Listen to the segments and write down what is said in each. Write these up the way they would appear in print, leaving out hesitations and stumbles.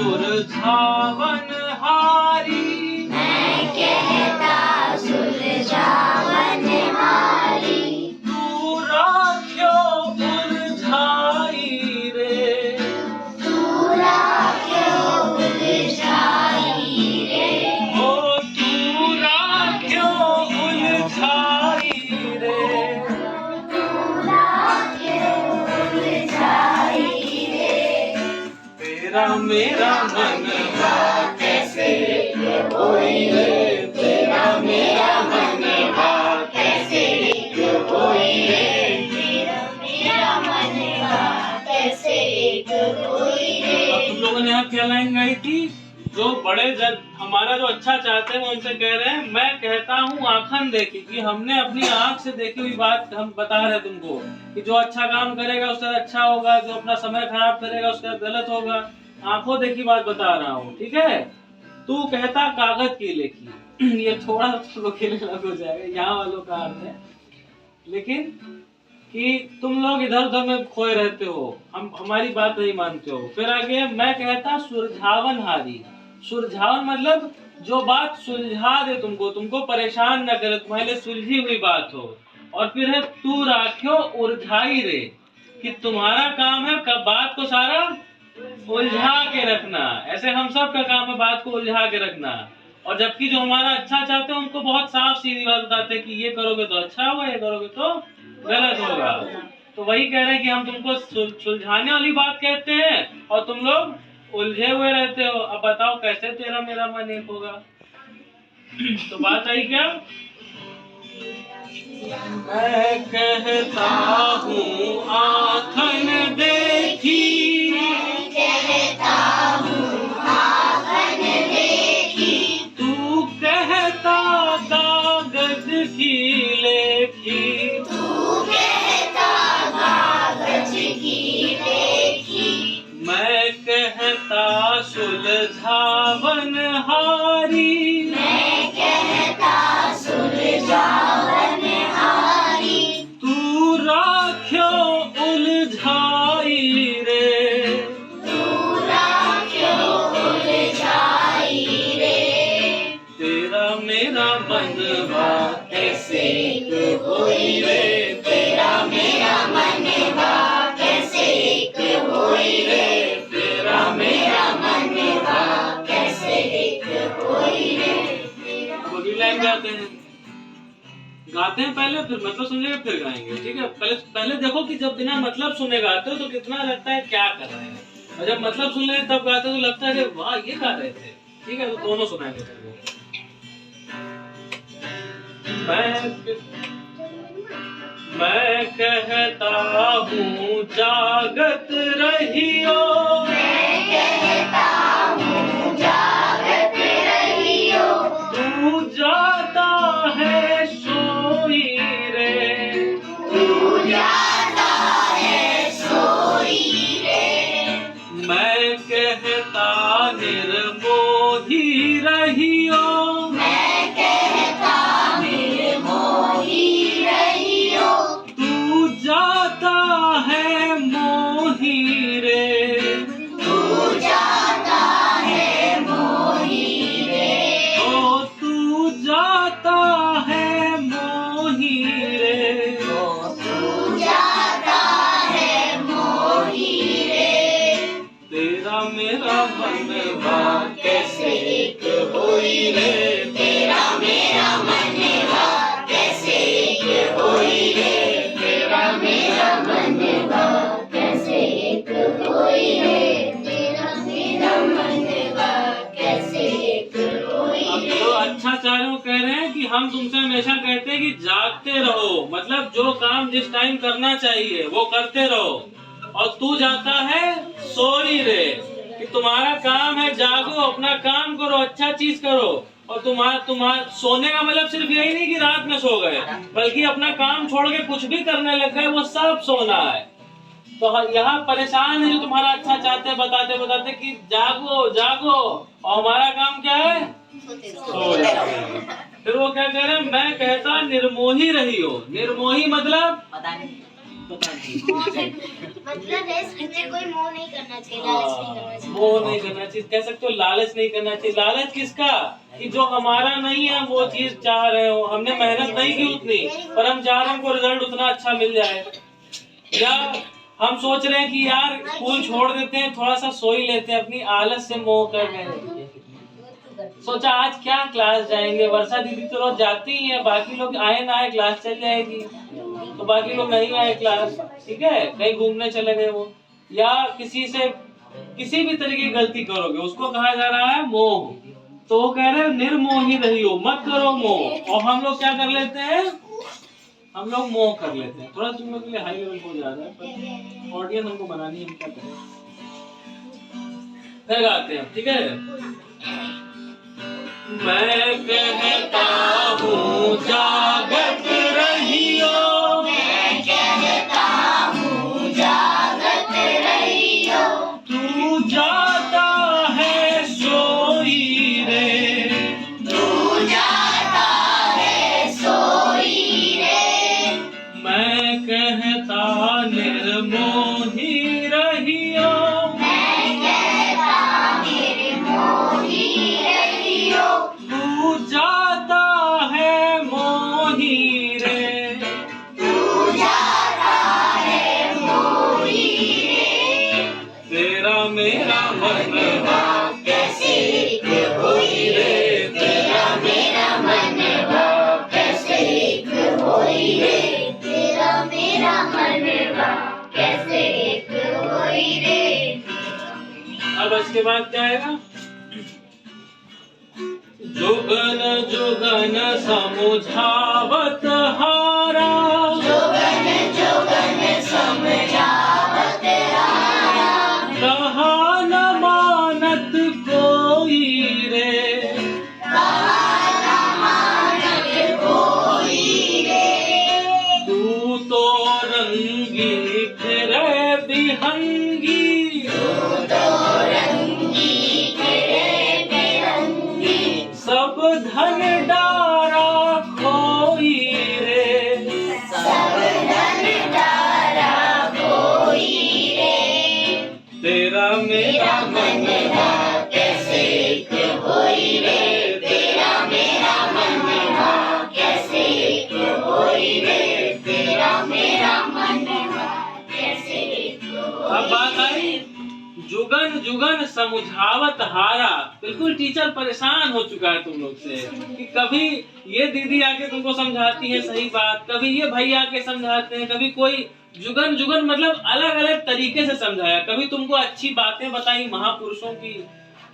सुलझावन हारी, मैं कहता सुलझावन हारी। तू राख्यो उलझाई रे, तू राख्यो उलझाई रे। ओ तू राख्यो उलझाई रे, तू राख्यो उलझाई रे। तेरा मेरा मनवा कैसे होई रे, तेरा मेरा मनवा कैसे होई रे, तेरा मेरा मनवा कैसे एक होई रे। अब तुम लोगों ने यहाँ क्या लाइन गाई थी? जो बड़े जन हमारा जो अच्छा चाहते हैं वो उनसे कह रहे हैं, मैं कहता हूँ आँखन देखी, कि हमने अपनी आँख से देखी हुई बात हम बता रहे हैं तुमको, कि जो अच्छा काम करेगा उसका अच्छा होगा, जो अपना समय खराब करेगा उसका गलत होगा। आंखों देखी बात बता रहा हूँ, ठीक है। तू कहता कागज की लेखी ये थोड़ा सा खेलने लग हो जाएगा, यहाँ वालों का अर्थ है, लेकिन कि तुम लोग इधर उधर में खोए रहते हो, हम हमारी बात नहीं मानते हो। फिर आगे मैं कहता सुलझावन हारी। सुलझावन मतलब जो बात सुलझा दे तुमको, तुमको परेशान न करे, तुम्हारे लिए सुलझी हुई बात हो। और फिर है तू राख्यो उलझाई रे, कि तुम्हारा काम है बात को सारा उलझा के रखना। ऐसे हम सब का काम है बात को उलझा के रखना। और जबकि जो हमारा अच्छा चाहते हैं उनको बहुत साफ सीधी बात बताते हैं कि ये करोगे तो अच्छा होगा, ये करोगे तो गलत होगा। तो वही कह रहे हैं कि हम तुमको सुलझाने वाली बात कहते हैं और तुम लोग उलझे हुए रहते हो। अब बताओ कैसे तेरा मेरा मन एक होगा? तो बात आई क्या? मैं कहता हूँ आँखन देखी, कहता हूँ आँखन देखी। तू कहता कागज की लेखी, तू कहता कागज की लेखी। मैं कहता सुलझावन हारी, मैं कहता सुलझावन हारी। तू राख्यो उलझाई रे, तू राख्यो उलझाई रे। तेरा मेरा मनवा कैसे होई रे, तेरा मेरा मनवा कैसे एक होई रे। तेरा मेरा मनवा कैसे एक होई रे। पूरी लाइन गाते हैं पहले, फिर मतलब सुनेंगे फिर गाएंगे, ठीक है। पहले देखो कि जब बिना मतलब सुने गाते हो तो कितना लगता है क्या कर रहे हैं, और जब मतलब सुन रहे तब गाते हो तो लगता है वाह ये गा रहे थे, ठीक है। तो दोनों सुनाएंगे तुमको। मैं कहता हूँ जागत रहियो, मैं कहता हूँ जागत रहियो। तू जाता है सोई रे, तू जाता है सोई रे। मैं कहता निर्मोही रहियो, मैं कहता निर्मोही रहियो। तू जाता है मोही रे, तू जाता है मोही रे। ओ तू जाता है मोही रे, तू जाता है मोही रे। तेरा मेरा मनवा कैसे एक होई रे, तेरा मेरा मनवा कैसे एक होई रे। तेरा मेरा मनवा कैसे एक होई रे। तेरा मेरा मनवा कैसे एक होई अब रे। जो अच्छा चाह रहे हो कह रहे हैं कि हम तुमसे हमेशा कहते हैं कि जागते रहो, मतलब जो काम जिस टाइम करना चाहिए वो करते रहो, और तू जाता है सोई रे, कि तुम्हारा काम है जागो, अपना काम करो, अच्छा चीज करो। और तुम्हारा सोने का मतलब सिर्फ यही नहीं कि रात में सो गए, बल्कि अपना काम छोड़ के कुछ भी करने लग गए, वो सब सोना है। तो यहाँ परेशान है जो तुम्हारा अच्छा चाहते हैं, बताते बताते कि जागो जागो, और हमारा काम क्या है? सो जाओ। फिर वो क्या कह रहे हैं? मैं कहता निर्मोही रही हो। निर्मोही मतलब पता नहीं मतलब है, इसमें कोई मोह नहीं करना चाहिए, लालच नहीं करना चाहिए। वो नहीं करना चाहिए, कह सकते हो लालच नहीं करना चाहिए। लालच किसका? कि जो हमारा नहीं है वो चीज चाह रहे हो, हमने मेहनत नहीं की उतनी, पर हम चाह रहे हैं हमको रिजल्ट उतना अच्छा मिल जाए। या हम सोच रहे हैं कि यार स्कूल छोड़ देते हैं, थोड़ा सा सो ही लेते हैं, अपनी आलस से मोह कर रहे हैं। सोचा आज क्या क्लास जाएंगे, वर्षा दीदी तो रोज जाती ही है, बाकी लोग आए ना आए क्लास चल जाएगी, तो बाकी लोग नहीं आए क्लास, ठीक है, कहीं घूमने चले गए वो, या किसी से किसी भी तरीके की गलती करोगे उसको कहा जा रहा है मोह। तो वो कह रहे हैं निर्मोही रहियो, मत करो मोह। और हम लोग क्या कर लेते हैं, हम लोग मोह कर लेते हैं। थोड़ा तुम लोग के लिए हाई लेवल हो जा रहा है, पर ऑडियंस हमको बनानी है, हम क्या करें। फिर गाते हैं, ठीक है। मैं कहता हूँ जागत रहियो, मैं कहता हूँ जागत रहियो, तू जाता है सोई रे, तू जाता है सोई रे, मैं कहता निर्मोही रहियो, मैं कहता निर्मोही रहियो, तू जाता है मोही रे, तू जाता है मोही रे, तेरा मेरा मनवा कैसे एक होई रे, तेरा मेरा मनवा कैसे एक होई रे, तेरा मेरा मनवा कैसे एक होई रे। अब इसके बाद क्या आएगा? जुगन जुगन समुझावत हारा, जोगन जोगन समझावत हारा, कहा न मानत कोई रे, कहा न मानत कोई रे, तू तो रंगी फिरे बिहंगी, तू तो रंगी फिरे बेरंगी, सब धन डारा खोई रे, सब धन डारा कोई रे, तेरा मेरा मनवा कैसे एक होई रे, तेरा मेरा मनवा कैसे एक होई रे, तेरा मेरा मनवा कैसे एक होई। अब बात आई जुगन जुगन समुझावत हारा। बिल्कुल टीचर परेशान हो चुका है तुम लोग से कि कभी ये दीदी आके तुमको समझाती है सही बात, कभी ये भैया आके समझाते हैं, कभी कोई जुगन जुगन मतलब अलग अलग तरीके से समझाया। कभी तुमको अच्छी बातें बताई महापुरुषों की,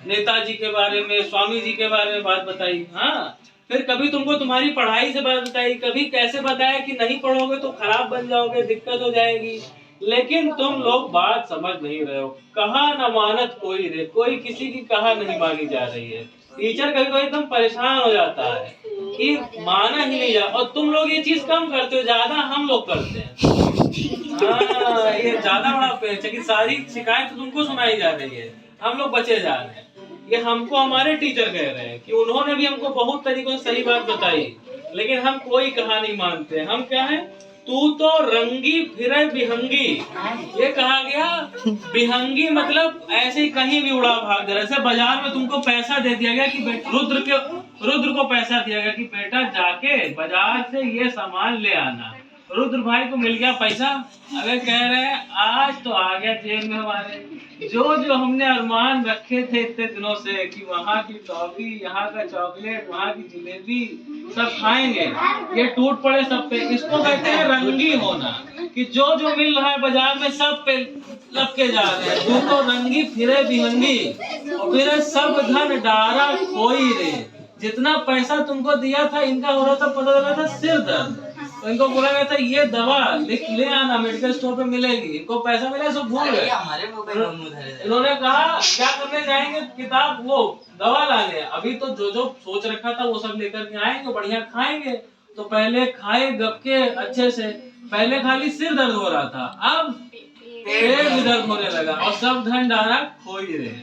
नेताजी के बारे में, स्वामी जी के बारे में बात बताई, हाँ। फिर कभी तुमको तुम्हारी पढ़ाई से बात बताई, कभी कैसे बताया कि नहीं पढ़ोगे तो खराब बन जाओगे, दिक्कत हो जाएगी। लेकिन तुम लोग बात समझ नहीं रहे हो। कहा न मानत कोई रे, कोई किसी की कहा नहीं मानी जा रही है। टीचर कभी कभी एकदम परेशान हो जाता है कि माना ही नहीं जा, और तुम लोग ये चीज कम करते हो, ज्यादा हम लोग करते हैं। हाँ, ये ज्यादा बड़ा पेच है कि सारी शिकायत तुमको सुनाई जा रही है, हम लोग बचे जा रहे हैं। ये हमको हमारे टीचर कह रहे हैं कि उन्होंने भी हमको बहुत तरीकों से सही बात बताई, लेकिन हम कोई कहा नहीं मानते। हम क्या है, तू तो रंगी फिरे बिहंगी। ये कहा गया बिहंगी मतलब ऐसे ही कहीं भी उड़ा भाग दे। जैसे बाजार में तुमको पैसा दे दिया गया कि रुद्र को पैसा दिया गया कि बेटा जाके बाजार से ये सामान ले आना। रुद्र भाई को मिल गया पैसा, अगर कह रहे हैं आज तो आ गया जेब में हमारे। जो जो हमने अरमान रखे थे इतने दिनों से कि वहाँ की टॉफी, यहाँ का चॉकलेट, वहाँ की जिलेबी सब खाएंगे, ये टूट पड़े सब पे। इसको कहते हैं रंगी होना, कि जो जो मिल रहा है बाजार में सब पे लपके जा रहे हैं। तू तो रंगी फिरे बिहंगी, और फिर सब धन डारा खोई रे। जितना पैसा तुमको दिया था इनका हो रहा था, पता चला था सिर दर्द, तो इनको बोला गया था ये दवा ले आना, मेडिकल स्टोर पे मिलेगी। इनको पैसा मिला, सब भूल गए। इन्होंने कहा क्या करने जाएंगे, किताब वो दवा लाने। अभी तो जो जो सोच रखा था वो सब लेकर के आएंगे, बढ़िया खाएंगे। तो पहले खाए गपके अच्छे से, पहले खाली सिर दर्द हो रहा था, अब पेट भी दर्द होने लगा, और सब धन डारा खोई रहे।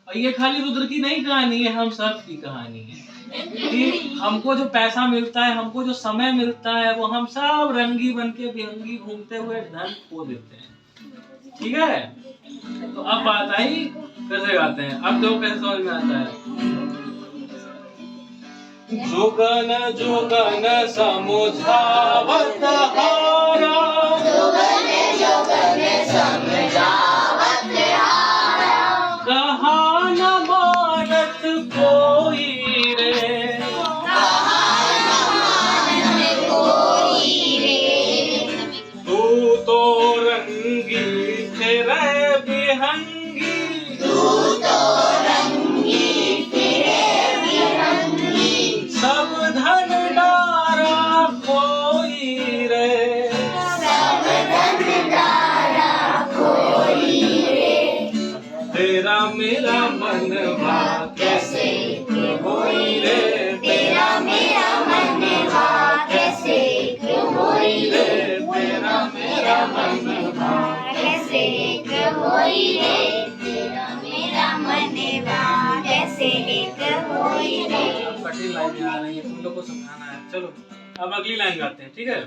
और ये खाली रुद्र की नहीं कहानी है, हम सब की कहानी है कि हमको जो पैसा मिलता है, हमको जो समय मिलता है, वो हम सब रंगी बन के बिहंगी घूमते हुए धन खो देते हैं। ठीक है। तो अब बात आई कैसे गाते हैं, अब देखो कैसे समझ में आता है। जुगन जुगन समुझावत हारा, जुगन जुगन समझावत हारा, कहा न मानत कोई रे, कहा न मानत कोई रे, तू तो रंगी फिरे बिहंगी, तू तो रंगी फिरे बिरंगी, सब धन डारा कोई रे, सब धन डारा कोई रे, तेरा मेरा मनवा कैसे होई रे, तेरा मेरा मनवा कैसे होई रे, तेरा मेरा मनवा। कैसे एक होई रे, तेरा मेरा मनवा कैसे एक होई रे। कठिन लाइनें आ रही है, तुम लोग को समझाना है। चलो अब अगली लाइन गाते हैं, ठीक है।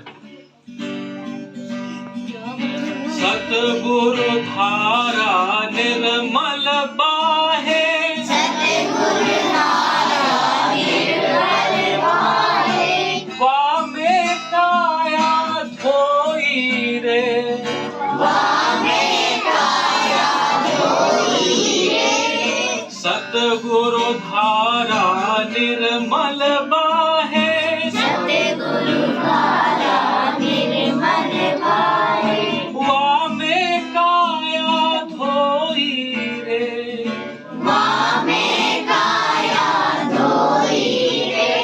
सतगुरु धारा निर्मल बाहे, सतगुरु धारा निर्मल बाहे, वामे काया धोई रे, वामे काया धोई रे, सतगुरु धारा निर्मल बाहे, सतगुरु धारा निर्मल बाहे, वामे काया धोई रे, वामे काया धोई रे,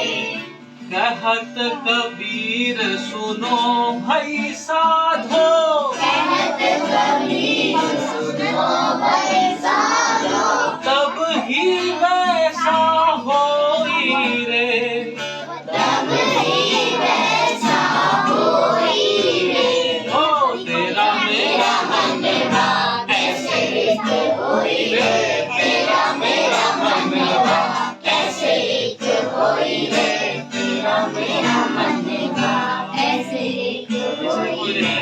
कहत कबीर सुनो भई साधो, कहत कबीर सुनो भई साधो, तब ही वैसा होई रे, तब ही वैसा होई रे, ओ तेरा मेरा मनवा कैसे एक होई रे, तेरा मेरा मनवा कैसे एक होई रे, तेरा मेरा मनवा कैसे एक होई रे।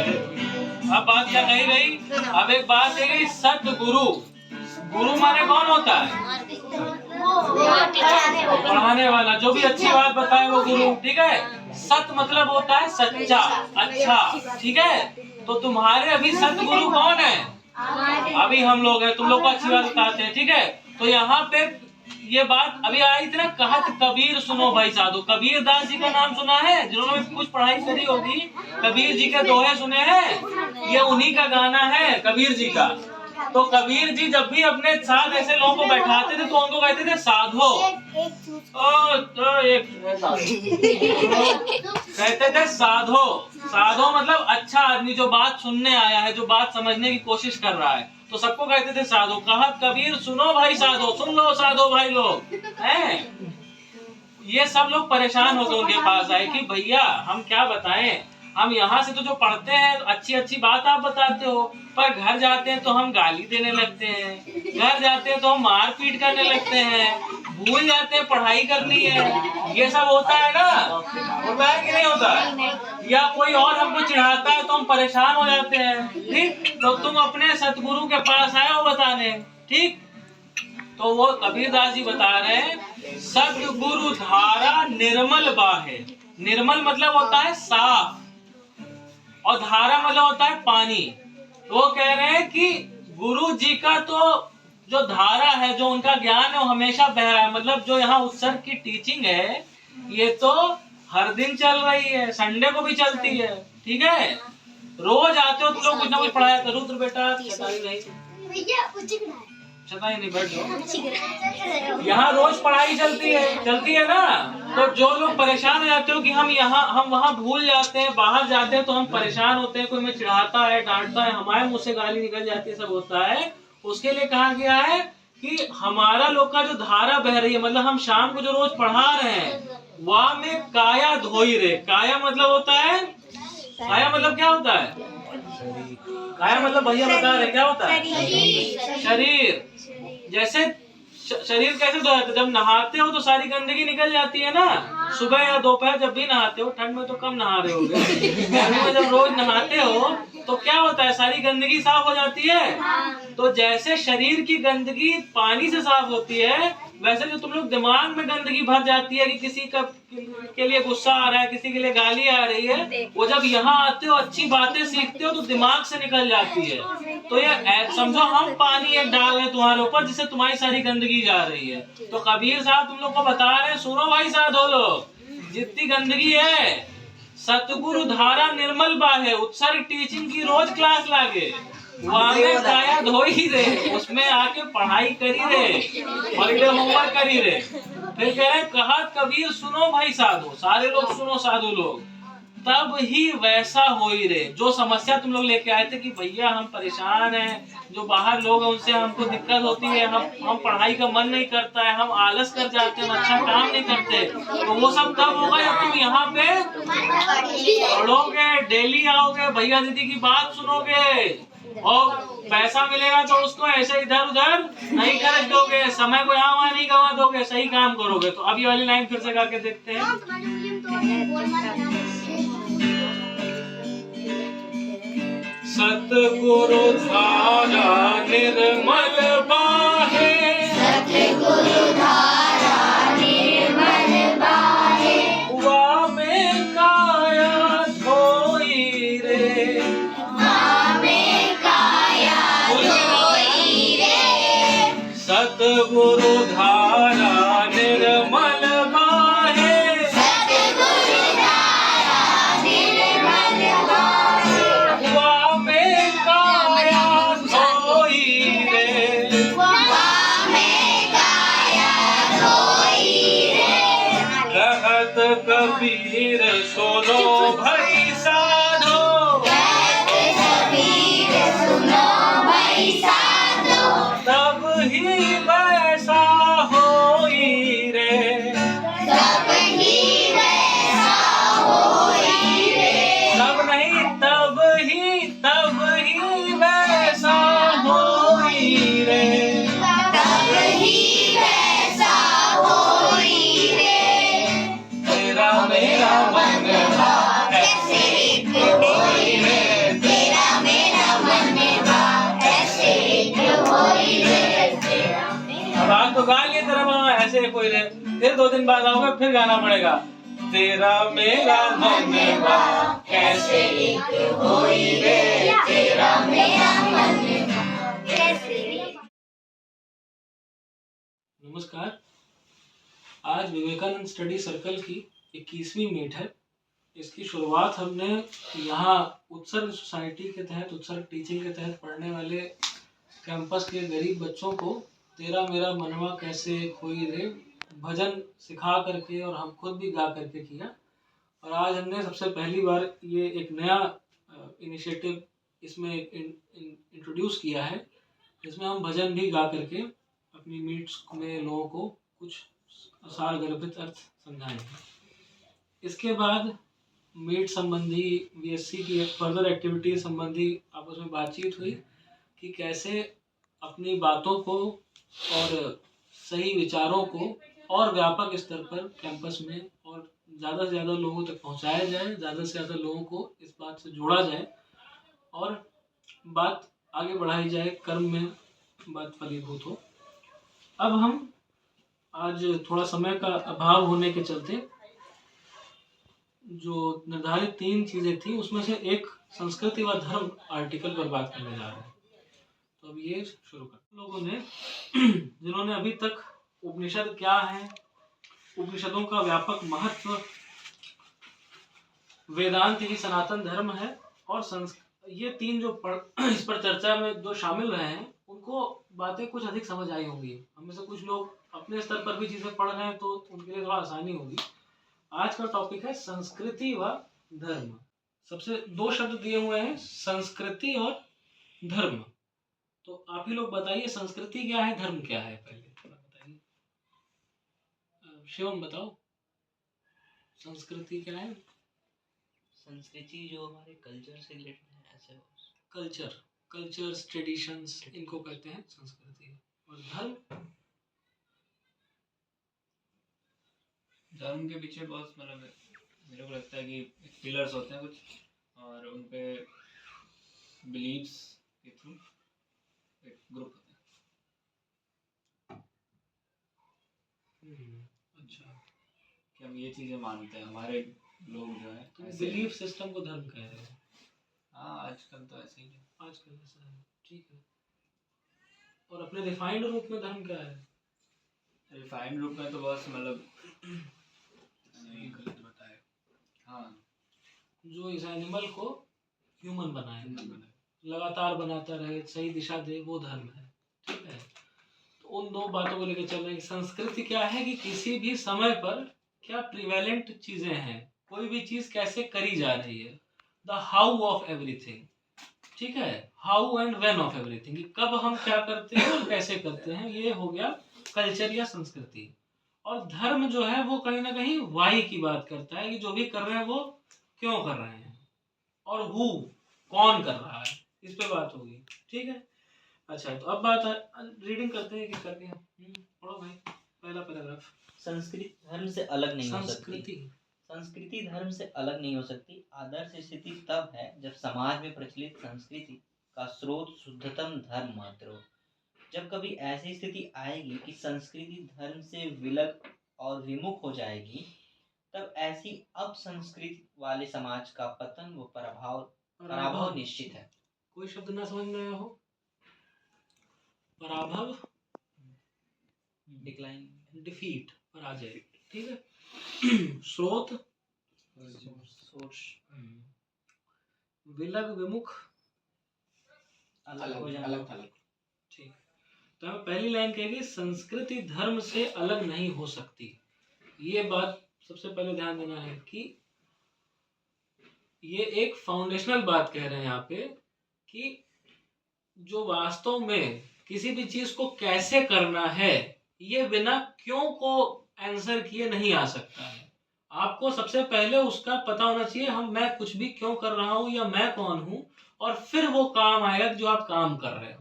अब बात क्या कही गई, अब एक बात है कि सतगुरु, गुरु माने कौन होता है, पढ़ाने वाला, जो भी अच्छी बात बताए वो गुरु, ठीक है। सत मतलब होता है सच्चा, अच्छा, ठीक है। तो तुम्हारे अभी सतगुरु कौन है, अभी हम लोग हैं, तुम लोग को अच्छी बात बताते हैं, ठीक है। तो यहाँ पे ये बात अभी आई थी ना, कहत कबीर सुनो भाई साधु। कबीर दास जी का नाम सुना है, जिन्होंने कुछ पढ़ाई करी होगी, कबीर जी के दोहे सुने हैं, ये उन्हीं का गाना है कबीर जी का। तो कबीर जी जब भी अपने साथ ऐसे लोगों को बैठाते थे तो उनको कहते थे साधो, तो एक कहते थे साधो। साधो मतलब अच्छा आदमी, जो बात सुनने आया है, जो बात समझने की कोशिश कर रहा है, तो सबको कहते थे साधो। कहत कबीर सुनो भाई साधो, सुन लो साधो भाई लोग हैं। ये सब लोग परेशान हो गए उनके पास आए कि भैया हम क्या बताएं, हम यहाँ से तो जो पढ़ते हैं अच्छी अच्छी बात आप बताते हो, पर घर जाते हैं तो हम गाली देने लगते हैं, घर जाते हैं तो हम मार पीट करने लगते हैं, भूल जाते हैं पढ़ाई करनी है। ये सब होता है ना, होता है कि नहीं होता है? या कोई और हमको चिढ़ाता है तो हम परेशान हो जाते हैं, ठीक। तो तुम अपने सतगुरु के पास आए हो बताने, ठीक। तो वो कबीरदास जी बता रहे हैं, सतगुरु धारा निर्मल बाहे। निर्मल मतलब होता है साफ, और धारा मतलब होता है पानी। तो वो कह रहे हैं कि गुरु जी का तो जो धारा है, जो उनका ज्ञान है, वो हमेशा बह रहा है। मतलब जो यहाँ उत्सर्ग की टीचिंग है, ये तो हर दिन चल रही है, संडे को भी चलती है, ठीक है। रोज आते हो तुम लोग, कुछ ना कुछ पढ़ाया करो। रुद्र बेटा शताई नहीं, बैठ जाओ। यहाँ रोज पढ़ाई चलती है ना। तो जो लोग परेशान हो जाते हो कि हम यहाँ हम वहाँ भूल जाते हैं, बाहर जाते हैं तो हम परेशान होते हैं, कोई हमें चिढ़ाता है, डांटता है, हमारे मुंह से गाली निकल जाती है, सब होता है। उसके लिए कहा गया है कि हमारा लोग का जो धारा बह रही है, मतलब हम शाम को जो रोज पढ़ा रहे हैं, वहाँ में काया धोई रे। काया मतलब होता है, काया मतलब क्या होता है, काया मतलब भैया बता रहे क्या होता है, शरीर। जैसे शरीर कैसे धोया जाता है? जब नहाते हो तो सारी गंदगी निकल जाती है ना। सुबह या दोपहर जब भी नहाते हो, ठंड में तो कम नहा रहे होगे, गर्मी में जब रोज नहाते हो तो क्या होता है, सारी गंदगी साफ हो जाती है। तो जैसे शरीर की गंदगी पानी से साफ होती है, वैसे जो तुम लोग दिमाग में गंदगी भर जाती है कि किसी का के लिए गुस्सा आ रहा है, किसी के लिए गाली आ रही है, वो जब यहाँ आते हो अच्छी बातें सीखते हो तो दिमाग से निकल जाती है। तो ये समझो हम पानी एक डाल रहे तुम्हारे ऊपर जिससे तुम्हारी सारी गंदगी जा रही है। तो कबीर साहब तुम लोग को बता रहे हैं, सुनो भाई साधो लोग, जितनी गंदगी है सतगुरु धारा निर्मल बाहे, उत्सर्ग टीचिंग की रोज क्लास लागे, वहाँ में काया धो ही रे, उसमें आके पढ़ाई करी रे, हॉलीडे होमवर्क करी रे। फिर कह रहे कहा कबीर सुनो भाई साधु, सारे लोग सुनो साधु लोग, तब ही वैसा हो ही रे। जो समस्या तुम लोग लेके आए थे कि भैया हम परेशान हैं, जो बाहर लोग हैं उनसे हमको दिक्कत होती है, हम पढ़ाई का मन नहीं करता है, हम आलस कर जाते हैं, हम अच्छा काम नहीं करते, तो वो सब तब होगा जब तुम यहाँ पे पढ़ोगे, डेली आओगे, भैया दीदी की बात सुनोगे, और पैसा मिलेगा तो उसको ऐसे इधर उधर नहीं खर्च दोगे, समय को यहाँ वहाँ नहीं गवा दोगे, सही काम करोगे। तो अब ये वाली लाइन फिर से गा के देखते हैं। सतगुरु धारा निर्मल बाहे, सतगुरु धारा निर्मल बाहे, हुआ में काया धोई रे, में काया धोई रे, सतगुरु धारा निर्मल बाहे, सतगुरु धारा निर्मल बाहे, हुआ में काया धोई रे, में काया धोई रे, कहत कबीर सुनो भाई साधो, कबीर सुनो भाई साधो, तब ही वैसा होई रे, तब ही वैसा होई रे, तब नहीं तब ही वैसा होई रे, तब ही वैसा होई रे, तेरा मेरा मन कैसे एक होई रे, तेरा मेरा मन कैसे एक होई रे, तेरा मेरा। अब आप तो गा लिए तेरा मामा ऐसे कोई रे, फिर 2 दिन बाद आओगे फिर गाना पड़ेगा, तेरा मेरा मन कैसे एक होई रे, तेरा मेरा मन कैसे एक। नमस्कार। आज विवेकानंद स्टडी सर्कल की 21वीं मीट है। इसकी शुरुआत हमने यहाँ उत्सर्ग सोसाइटी के तहत, उत्सर्ग टीचिंग के तहत पढ़ने वाले कैंपस के गरीब बच्चों को तेरा मेरा मनवा कैसे खोई रे भजन सिखा करके और हम खुद भी गा करके किया। और आज हमने सबसे पहली बार ये एक नया इनिशिएटिव इसमें इंट्रोड्यूस किया है, जिसमें हम भजन भी गा करके अपनी मीट्स में लोगों को कुछ सारगर्भित अर्थ समझाएंगे। इसके बाद मीट संबंधी बीएससी की फर्दर एक्टिविटी संबंधी आपस में बातचीत हुई कि कैसे अपनी बातों को और सही विचारों को और व्यापक स्तर पर कैंपस में और ज़्यादा से ज़्यादा लोगों तक पहुंचाया जाए, ज़्यादा से ज़्यादा लोगों को इस बात से जोड़ा जाए और बात आगे बढ़ाई जाए, कर्म में बात फलीभूत हो। अब हम आज थोड़ा समय का अभाव होने के चलते जो निर्धारित 3 चीज़ें थी उसमें से एक संस्कृति व धर्म आर्टिकल पर बात करने जा रहे हैं। तो अब ये शुरू कर लोगों ने जिन्होंने अभी तक उपनिषद क्या है, उपनिषदों का व्यापक महत्व, वेदांत ही सनातन धर्म है और ये 3 जो इस पर चर्चा में जो शामिल रहे हैं उनको बातें कुछ अधिक समझ आई होंगी। हमें से कुछ लोग अपने स्तर पर भी चीजें पढ़ रहे हैं तो उनके लिए थोड़ा आसानी होगी। आज का टॉपिक है संस्कृति व धर्म। सबसे 2 शब्द दिए हुए हैं, संस्कृति और धर्म। तो आप ही लोग बताइए संस्कृति क्या है, धर्म क्या है, पहले थोड़ा बताइए। शिवम बताओ संस्कृति क्या है। संस्कृति जो हमारे कल्चर से रिलेटेड है, ऐसे कल्चर्स, ट्रेडिशंस, इनको कहते हैं संस्कृति। और धर्म धर्म के पीछे बहुत मतलब मेरे को लगता है कि पिलर्स होते हैं कुछ, और उन पे बिलीव्स के थ्रू एक ग्रुप होता है। अच्छा, कि हम ये चीज़ें मानते हैं, हमारे लोग जो है तो ऐसे बिलीफ सिस्टम को धर्म कह रहे हो? हाँ आजकल तो ऐसे ही है। आजकल ऐसा है, ठीक है। और अपने रिफाइंड रूप में धर्म क्या है? रिफाइंड रूप में तो बस मतलब गलत बताए। हाँ जो इस एनिमल को ह्यूमन बनाए, लगातार बनाता रहे, सही दिशा दे, वो धर्म है, ठीक है। तो उन दो बातों को लेकर चल रहे हैं। संस्कृति क्या है कि किसी भी समय पर क्या प्रिवेलेंट चीजें हैं, कोई भी चीज कैसे करी जा रही है, द हाउ ऑफ एवरीथिंग, ठीक है, how and when of everything, कि कब हम क्या करते हैं और कैसे करते हैं, ये हो गया कल्चर या संस्कृति। और धर्म जो है वो कहीं ना कहीं वाई की बात करता है कि जो भी कर रहे हैं वो क्यों कर रहे हैं, और हु कौन कर रहा है, इस पे बात होगी, ठीक है। अच्छा, तो अब बात रीडिंग करते हैं कि करके पढ़ो भाई पहला पैराग्राफ। संस्कृति धर्म से अलग नहीं हो सकती। संस्कृति संस्कृति धर्म से अलग नहीं हो सकती। आदर्श स्थिति तब है जब समाज में प्रचलित संस्कृति का स्रोत शुद्धतम धर्म मात्र हो। जब कभी ऐसी स्थिति आएगी कि संस्कृति धर्म से विलग और विमुख हो जाएगी, तब ऐसी अपसंस्कृति वाले समाज का पतन व पराभव निश्चित है। कोई शब्द ना समझ में आया हो? पराभव, डिक्लाइन, डिफीट, पराजय, ठीक है। स्रोत, सोर्स, विलग, विमुख, अलग हो जाना। ठीक। तो हमें पहली लाइन कहेगी संस्कृति धर्म से अलग नहीं हो सकती। ये बात सबसे पहले ध्यान देना है कि ये एक फाउंडेशनल बात कह रहे हैं यहाँ पे कि जो वास्तव में किसी भी चीज को कैसे करना है, ये बिना क्यों को आंसर किए नहीं आ सकता है। आपको सबसे पहले उसका पता होना चाहिए, मैं कुछ भी क्यों कर रहा हूँ या मैं कौन हूँ, और फिर वो काम आएगा जो आप काम कर रहे हो।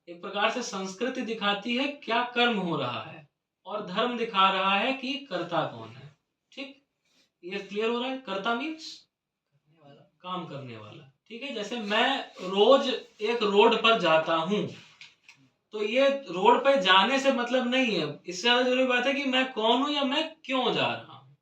एक प्रकार से संस्कृति दिखाती है क्या कर्म हो रहा है, और धर्म दिखा रहा है कि कर्ता कौन है। ठीक, ये क्लियर हो रहा है? कर्ता मीन्स काम करने वाला, ठीक है। जैसे मैं रोज एक रोड पर जाता हूँ, तो ये रोड पर जाने से मतलब नहीं है, इससे ज्यादा जरूरी बात है कि मैं कौन हूँ या मैं क्यों जा रहा हूँ।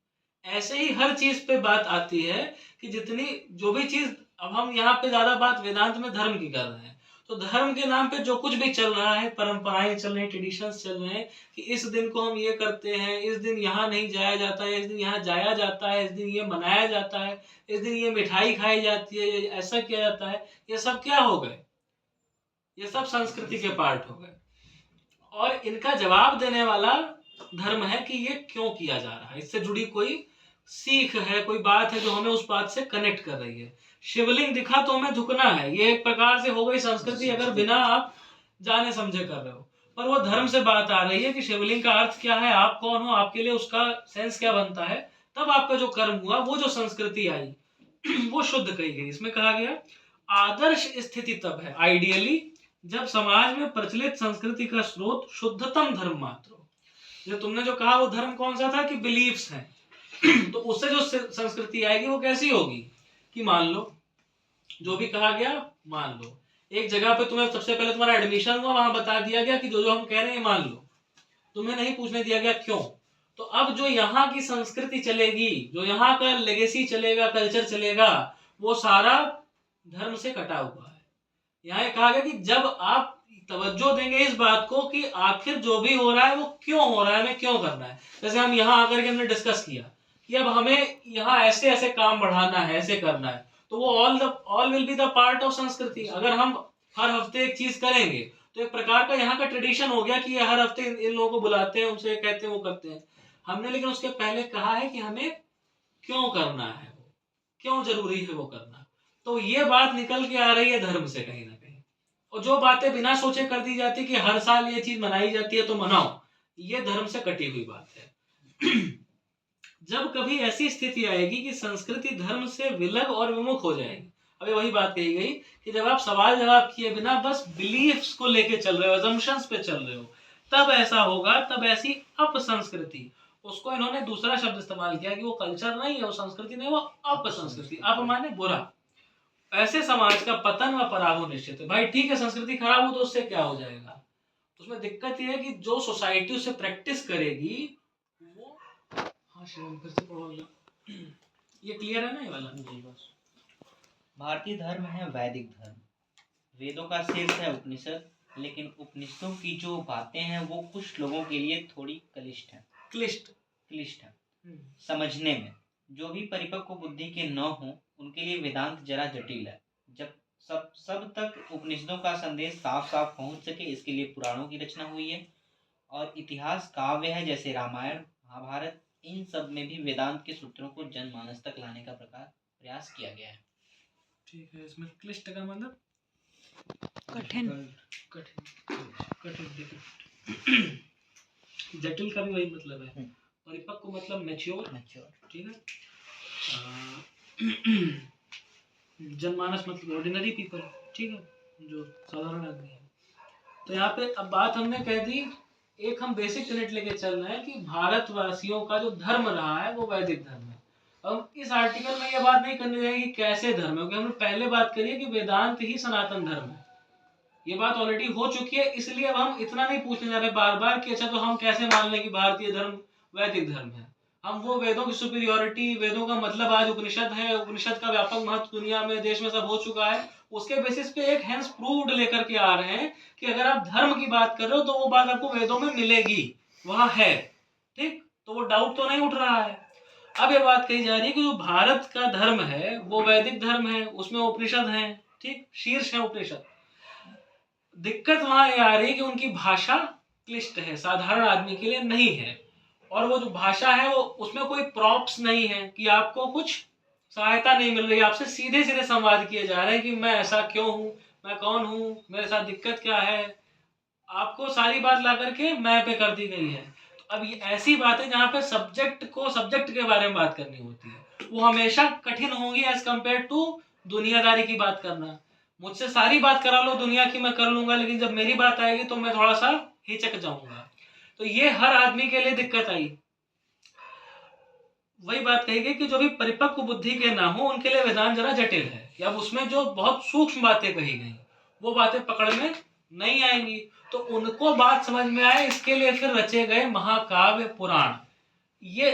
ऐसे ही हर चीज पे बात आती है कि जितनी जो भी चीज, अब हम यहाँ पे ज्यादा बात वेदांत में धर्म की कर रहे हैं, तो धर्म के नाम पे जो कुछ भी चल रहा है, परंपराएं चल रही, ट्रेडिशंस चल रहे हैं कि इस दिन को हम ये करते हैं, इस दिन यहाँ नहीं जाया जाता है, इस दिन यहाँ जाया जाता है, इस दिन ये मनाया जाता है, इस दिन ये मिठाई खाई जाती है, ऐसा किया जाता है, ये सब क्या हो गए? ये सब संस्कृति के पार्ट हो गए। और इनका जवाब देने वाला धर्म है कि ये क्यों किया जा रहा है, इससे जुड़ी कोई सीख है, कोई बात है जो हमें उस बात से कनेक्ट कर रही है। शिवलिंग दिखा तो हमें झुकना है, ये एक प्रकार से हो गई संस्कृति, अगर बिना आप जाने समझे कर रहे हो। पर वो धर्म से बात आ रही है कि शिवलिंग का अर्थ क्या है, आप कौन हो, आपके लिए उसका सेंस क्या बनता है, तब आपका जो कर्म हुआ, वो जो संस्कृति आई वो शुद्ध कही गई। इसमें कहा गया आदर्श स्थिति तब है, आइडियली, जब समाज में प्रचलित संस्कृति का स्रोत शुद्धतम धर्म मात्र हो। जो तुमने जो कहा वो धर्म कौन सा था कि बिलीफ्स हैं, तो उससे जो संस्कृति आएगी वो कैसी होगी कि मान लो जो भी कहा गया मान लो। एक जगह पे तुम्हें सबसे पहले तुम्हारा एडमिशन हुआ, वहां बता दिया गया कि जो जो हम कह रहे हैं मान लो, तुम्हें नहीं पूछने दिया गया क्यों। तो अब जो यहाँ की संस्कृति चलेगी, जो यहाँ का लेगेसी चलेगा, कल्चर चलेगा, वो सारा धर्म से कटा हुआ है। यहाँ कहा गया कि जब आप तवज्जो देंगे इस बात को कि आखिर जो भी हो रहा है वो क्यों हो रहा है, हमें क्यों करना है। जैसे हम यहाँ आकर के हमने डिस्कस किया कि अब हमें यहाँ ऐसे ऐसे काम बढ़ाना है, ऐसे करना है, तो वो all will be the part of संस्कृति। अगर हम हर हफ्ते एक चीज करेंगे तो एक प्रकार का यहाँ का ट्रेडिशन हो गया कि हर हफ्ते इन लोगों को बुलाते हैं, उनसे कहते हैं, वो करते हैं हमने। लेकिन उसके पहले कहा है कि हमें क्यों करना है, वो क्यों जरूरी है वो करना। तो ये बात निकल के आ रही है धर्म से कहीं ना कहीं। और जो बातें बिना सोचे कर दी जाती कि हर साल ये चीज मनाई जाती है तो मनाओ, ये धर्म से कटी हुई बात है। जब कभी ऐसी स्थिति आएगी कि संस्कृति धर्म से विलग और विमुख हो जाएगी, अभी वही बात कही गई कि जब आप सवाल जवाब किए बिना बस बिलीफ्स को लेके चल रहे हो, अजम्पशंस पे चल रहे हो, तब ऐसा होगा, तब ऐसी अपसंस्कृति उसको इन्होंने दूसरा शब्द इस्तेमाल किया कि वो कल्चर नहीं है, वो संस्कृति नहीं, वो अपसंस्कृति। अप माने बुरा। ऐसे समाज का पतन व पराभव निश्चित है। भाई ठीक है, संस्कृति खराब हो तो उससे क्या हो जाएगा, उसमें दिक्कत ये है कि जो सोसाइटी उसे प्रैक्टिस करेगी वो, हाँ शिवम फिर से पढ़ो वाला। ये क्लियर है ना ये वाला? जी बस। भारतीय धर्म है वैदिक धर्म। वेदों का शीर्ष है उपनिषद, लेकिन उपनिषदों की जो बातें हैं वो कुछ लोगों के लिए थोड़ी क्लिष्ट है समझने में। जो भी परिपक्व बुद्धि के न हो उनके लिए वेदांत जरा जटिल है। जब सब तक उपनिषदों का संदेश साफ साफ पहुंच सके, इसके लिए पुराणों की रचना हुई है और इतिहास काव्य है जैसे रामायण महाभारत। इन सब में भी वेदांत के सूत्रों को जनमानस तक लाने का प्रयास किया गया है। ठीक है, इसमें क्लिष्ट का मतलब कठिन। जटिल का भी वही मतलब है। परिपक्व मतलब मैच्योर। ठीक है। जनमानस मतलब ऑर्डिनरी पीपल। ठीक है, जो साधारण आदमी है। तो यहाँ पे अब बात हमने कह दी, एक हम बेसिक यूनिट लेके चल रहे हैं कि भारतवासियों का जो धर्म रहा है वो वैदिक धर्म है। अब इस आर्टिकल में ये बात नहीं करनी चाहिए कि कैसे धर्म है, क्योंकि हमने पहले बात करी है कि वेदांत ही सनातन धर्म है। ये बात ऑलरेडी हो चुकी है, इसलिए अब हम इतना नहीं पूछने जा रहे बार बार कि अच्छा तो हम कैसे मान लें कि भारतीय धर्म वैदिक धर्म है। हम वो वेदों की सुपीरियोरिटी, वेदों का मतलब आज उपनिषद है, उपनिषद का व्यापक महत्व दुनिया में देश में सब हो चुका है, उसके बेसिस पे एक हेंस प्रूव्ड लेकर के आ रहे हैं कि अगर आप धर्म की बात कर रहे हो तो वो बात आपको वेदों में मिलेगी, वहां है। ठीक, तो वो डाउट तो नहीं उठ रहा है। अब ये बात कही जा रही है कि जो भारत का धर्म है वो वैदिक धर्म है, उसमें उपनिषद है। ठीक, शीर्ष है उपनिषद। दिक्कत वहां ये आ रही है कि उनकी भाषा क्लिष्ट है, साधारण आदमी के लिए नहीं है। और वो जो भाषा है वो उसमें कोई प्रॉप्स नहीं है कि आपको कुछ सहायता नहीं मिल रही, आपसे सीधे सीधे संवाद किए जा रहे हैं कि मैं ऐसा क्यों हूँ, मैं कौन हूँ, मेरे साथ दिक्कत क्या है। आपको सारी बात ला करके मैं पे कर दी गई है। तो अब ये ऐसी बातें जहाँ पे सब्जेक्ट के बारे में बात करनी होती है वो हमेशा कठिन होंगी एज कम्पेयर टू दुनियादारी की बात करना। मुझसे सारी बात करा लो दुनिया की, मैं कर लूंगा, लेकिन जब मेरी बात आएगी तो मैं थोड़ा सा हिचक जाऊंगा। तो ये हर आदमी के लिए दिक्कत आई। वही बात कही गई कि जो भी परिपक्व बुद्धि के ना हो उनके लिए वेदांत जरा जटिल है, या उसमें जो बहुत सूक्ष्म बातें कही गई वो बातें पकड़ में नहीं आएंगी। तो उनको बात समझ में आए इसके लिए फिर रचे गए महाकाव्य पुराण। ये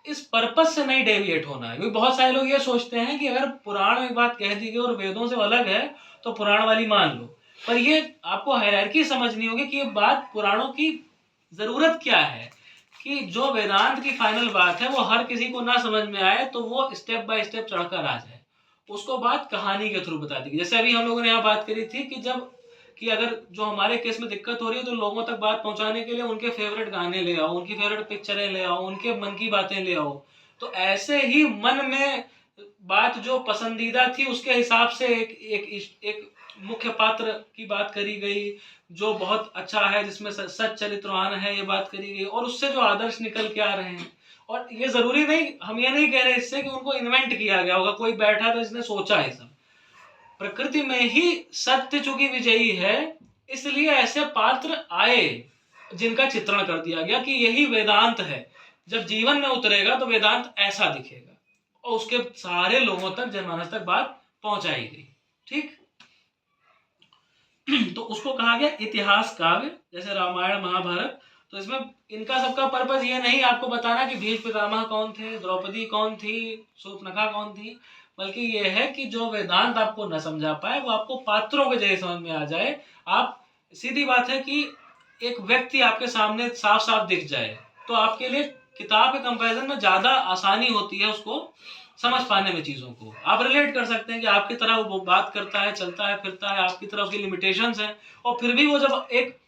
इस पर्पज से नहीं डेविएट होना है, क्योंकि बहुत सारे लोग ये सोचते हैं कि अगर पुराण में बात कह दी गई और वेदों से अलग है तो पुराण वाली मान लो। पर ये आपको हायरार्की समझनी होगी कि ये बात पुराणों की जरूरत क्या है, कि जो वेदांत की फाइनल बात है वो हर किसी को ना समझ में आए तो वो स्टेप बाय स्टेप चढ़कर आ जाए। उसको बात कहानी के थ्रू बता दी। जैसे अभी हम लोगों ने यहाँ बात करी थी कि अगर जो हमारे केस में दिक्कत हो रही है तो लोगों तक बात पहुंचाने के लिए उनके फेवरेट गाने ले आओ, उनकी फेवरेट पिक्चरें ले आओ, उनके मन की बातें ले आओ। तो ऐसे ही मन में बात जो पसंदीदा थी उसके हिसाब से एक मुख्य पात्र की बात करी गई जो बहुत अच्छा है, जिसमें सच चरित्रवान है, ये बात करी गई, और उससे जो आदर्श निकल के आ रहे हैं। और ये जरूरी नहीं, हम ये नहीं कह रहे इससे कि उनको इन्वेंट किया गया होगा, कोई बैठा था जिसने सोचा है सब। प्रकृति में ही सत्य चूंकि विजयी है इसलिए ऐसे पात्र आए जिनका चित्रण कर दिया गया कि यही वेदांत है। जब जीवन में उतरेगा तो वेदांत ऐसा दिखेगा, और उसके सारे लोगों तक, जनमानस तक बात पहुंचाई गई। ठीक, तो उसको कहा गया इतिहास काव्य, जैसे रामायण महाभारत। तो इसमें इनका सबका पर्पज ये नहीं आपको बताना कि भीष्म पितामह कौन थे, द्रौपदी कौन थी, शूर्पणखा कौन थी, बल्कि ये है कि जो वेदांत आपको न समझा पाए वो आपको पात्रों के जरिए समझ में आ जाए। आप, सीधी बात है कि एक व्यक्ति आपके सामने साफ साफ दिख जाए तो आपके लिए किताब के कंपैरिजन में ज्यादा आसानी होती है उसको समझ पाने में। चीजों को आप रिलेट कर सकते हैं कि आपकी तरह वो बात करता है, चलता है, फिरता है, आपकी तरह उसकी लिमिटेशंस हैं, और फिर भी वो जब एक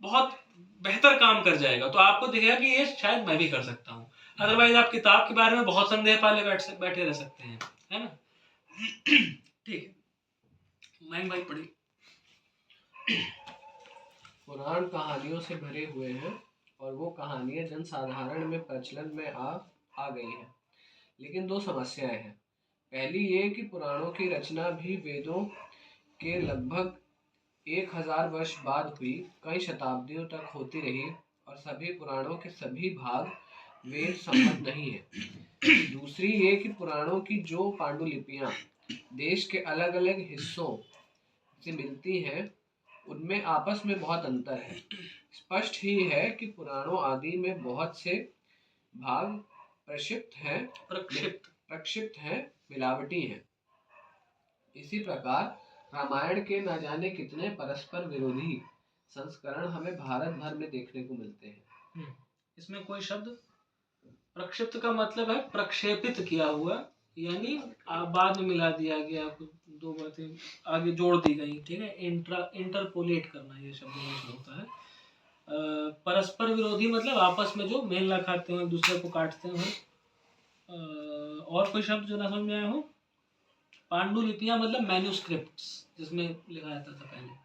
बहुत बेहतर काम कर जाएगा तो आपको दिखेगा कि ये शायद मैं भी कर सकता हूँ। अदरवाइज आप किताब के बारे में बहुत संदेह पाले बैठे रह सकते हैं, है ना। ठीक है, मैं भाई पढ़ी। पुराण कहानियों से भरे हुए हैं और वो कहानियां जनसाधारण में प्रचलन में आ गई हैं, लेकिन दो समस्याएं हैं। पहली ये कि पुराणों की रचना भी वेदों के लगभग 1000 वर्ष बाद हुई, कई शताब्दियों तक होती रही, और सभी पुराणों के सभी भाग वेद सम्मत नहीं है। दूसरी ये कि पुराणों की जो पांडुलिपियां देश के अलग अलग हिस्सों से मिलती हैं उनमें आपस में बहुत अंतर है। स्पष्ट ही है कि पुराणों आदि में बहुत से भाग प्रक्षिप्त हैं, मिलावटी हैं। इसी प्रकार रामायण के न जाने कितने परस्पर विरोधी संस्करण हमें भारत भर में देखने को मिलते हैं। इसमें कोई शब्द प्रक्षिप्त का मतलब है प्रक्षेपित किया हुआ, यानी बाद में मिला दिया गया, दो बातें आगे जोड़ दी गई, ठीक है। इंटरपोलेट करना ये शब्द यूज होता है। परस्पर विरोधी मतलब आपस में जो मेल ना खाते हो, दूसरे को काटते हो। और कोई शब्द जो ना समझ में आया हो? पांडुलिपियां मतलब मैन्यूस्क्रिप्ट्स, जिसमें लिखा जाता था पहले।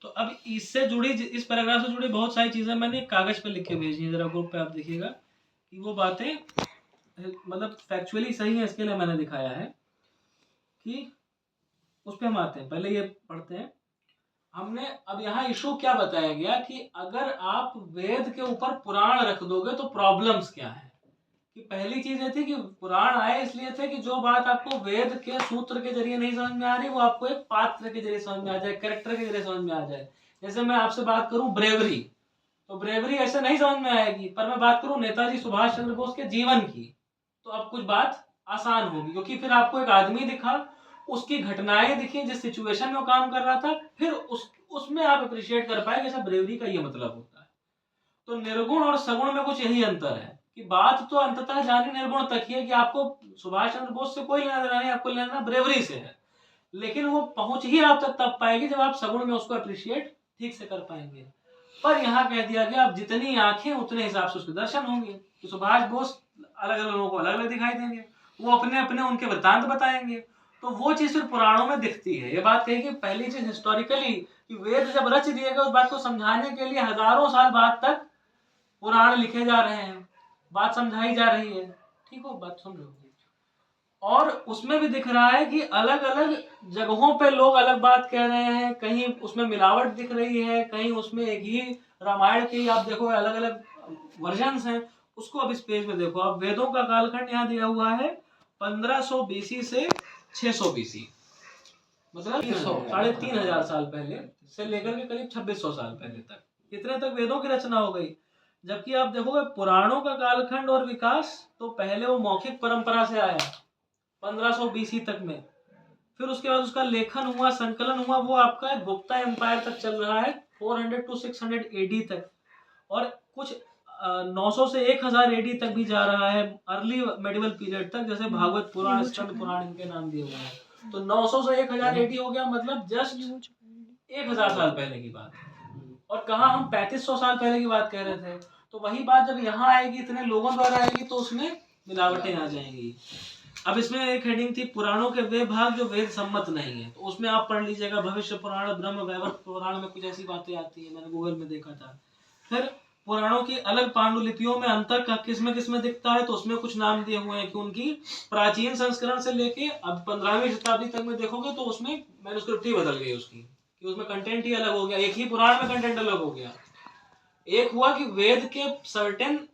तो अब इससे जुड़ी, इस पैराग्राफ से जुड़ी बहुत सारी चीजें मैंने कागज पे लिख के भेजी है, जरा ग्रुप पे आप देखिएगा कि वो बातें मतलब फैक्चुअली सही है, इसके लिए मैंने दिखाया है कि उस पर हम आते हैं। पहले ये पढ़ते हैं। हमने अब यहाँ इशू क्या बताया गया कि अगर आप वेद के ऊपर पुराण रख दोगे तो प्रॉब्लम्स क्या है। कि पहली चीज ये थी कि पुराण आए इसलिए थे कि जो बात आपको वेद के सूत्र के जरिए नहीं समझ में आ रही वो आपको एक पात्र के जरिए समझ में आ जाए, कैरेक्टर के जरिए समझ में आ जाए। जैसे मैं आपसे बात करूं ब्रेवरी, तो ब्रेवरी ऐसे नहीं समझ में आएगी, पर मैं बात करूं नेताजी सुभाष चंद्र बोस के जीवन की, तो अब कुछ बात आसान होगी, क्योंकि फिर आपको एक आदमी दिखा, उसकी घटनाएं दिखी, जिस सिचुएशन में वो काम कर रहा था, फिर उसमें आप अप्रिशिएट कर पाए कि ब्रेवरी का ये मतलब होता है। तो निर्गुण और सगुण में कुछ यही अंतर है कि बात तो अंततः जानी निर्गुण तक ही है कि आपको सुभाष चंद्र बोस से कोई लेना देना नहीं, आपको लेना देना ब्रेवरी से है। लेकिन वो पहुंच ही आप तक तब पाएगी जब आप सगुण में उसको अप्रिशिएट ठीक से कर पाएंगे। पर यहाँ कह दिया गया अब जितनी आंखें उतने हिसाब से उसके दर्शन होंगे। तो सुभाष बोस अलग अलग लोगों को अलग अलग दिखाई देंगे, वो अपने अपने उनके वृत्तांत बताएंगे। तो वो चीज फिर पुराणों में दिखती है। ये बात कही कि पहली चीज हिस्टोरिकली कि वेद जब रच दिए गए उस बात को समझाने के लिए हजारों साल बाद तक पुराण लिखे जा रहे हैं, बात समझाई जा रही है। ठीक हो, बात सुन रहे हो? और उसमें भी दिख रहा है कि अलग अलग जगहों पे लोग अलग बात कह रहे हैं, कहीं उसमें मिलावट दिख रही है, कहीं उसमें एक ही रामायण के आप देखो अलग अलग वर्जन्स हैं। उसको अब इस पेज में देखो आप, वेदों का कालखंड यहाँ दिया हुआ है 1500 BC से 600 BC, मतलब 3500 साल पहले से लेकर के करीब 2600 साल पहले तक, इतने तक वेदों की रचना हो गई। जबकि आप देखोगे पुराणों का कालखंड और विकास तो पहले वो मौखिक परंपरा से आया 1500 BC तक में, फिर उसके बाद उसका लेखन हुआ, संकलन हुआ, वो आपका गुप्ता एम्पायर तक चल रहा है 400 to 600 AD तक, और कुछ 900 से 1000 AD तक भी जा रहा है, अर्ली मेडिवल पीरियड तक, जैसे भागवत पुराण, स्कंद पुराण इनके नाम दिए हुए हैं। तो 900 से 1000 AD हो गया, मतलब जस्ट 1000 साल पहले की बात। और कहाँ हम 3500 साल पहले की बात कह रहे थे। तो वही बात जब यहाँ आएगी, इतने लोगों द्वारा आएगी, तो उसमें मिलावटें आ जाएंगी। अब इसमें एक हेडिंग थी पुराणों के वे भाग जो वेद सम्मत नहीं है, तो उसमें आप पढ़ लीजिएगा भविष्य पुराण, ब्रह्म वैवर्त पुराण में कुछ ऐसी बातें आती है, मैंने गूगल में देखा था। फिर पुराणों की अलग पांडुलिपियों में अंतर का किसमें दिखता है, तो उसमें कुछ नाम दिए हुए हैं कि उनकी प्राचीन संस्करण से लेके अब 15वीं शताब्दी तक में देखोगे तो उसमें मैन्युस्क्रिप्ट ही बदल गई उसकी, कि उसमें कंटेंट ही अलग हो गया, एक ही पुराण में कंटेंट अलग हो गया। एक हुआ कि वेद के सर्टेन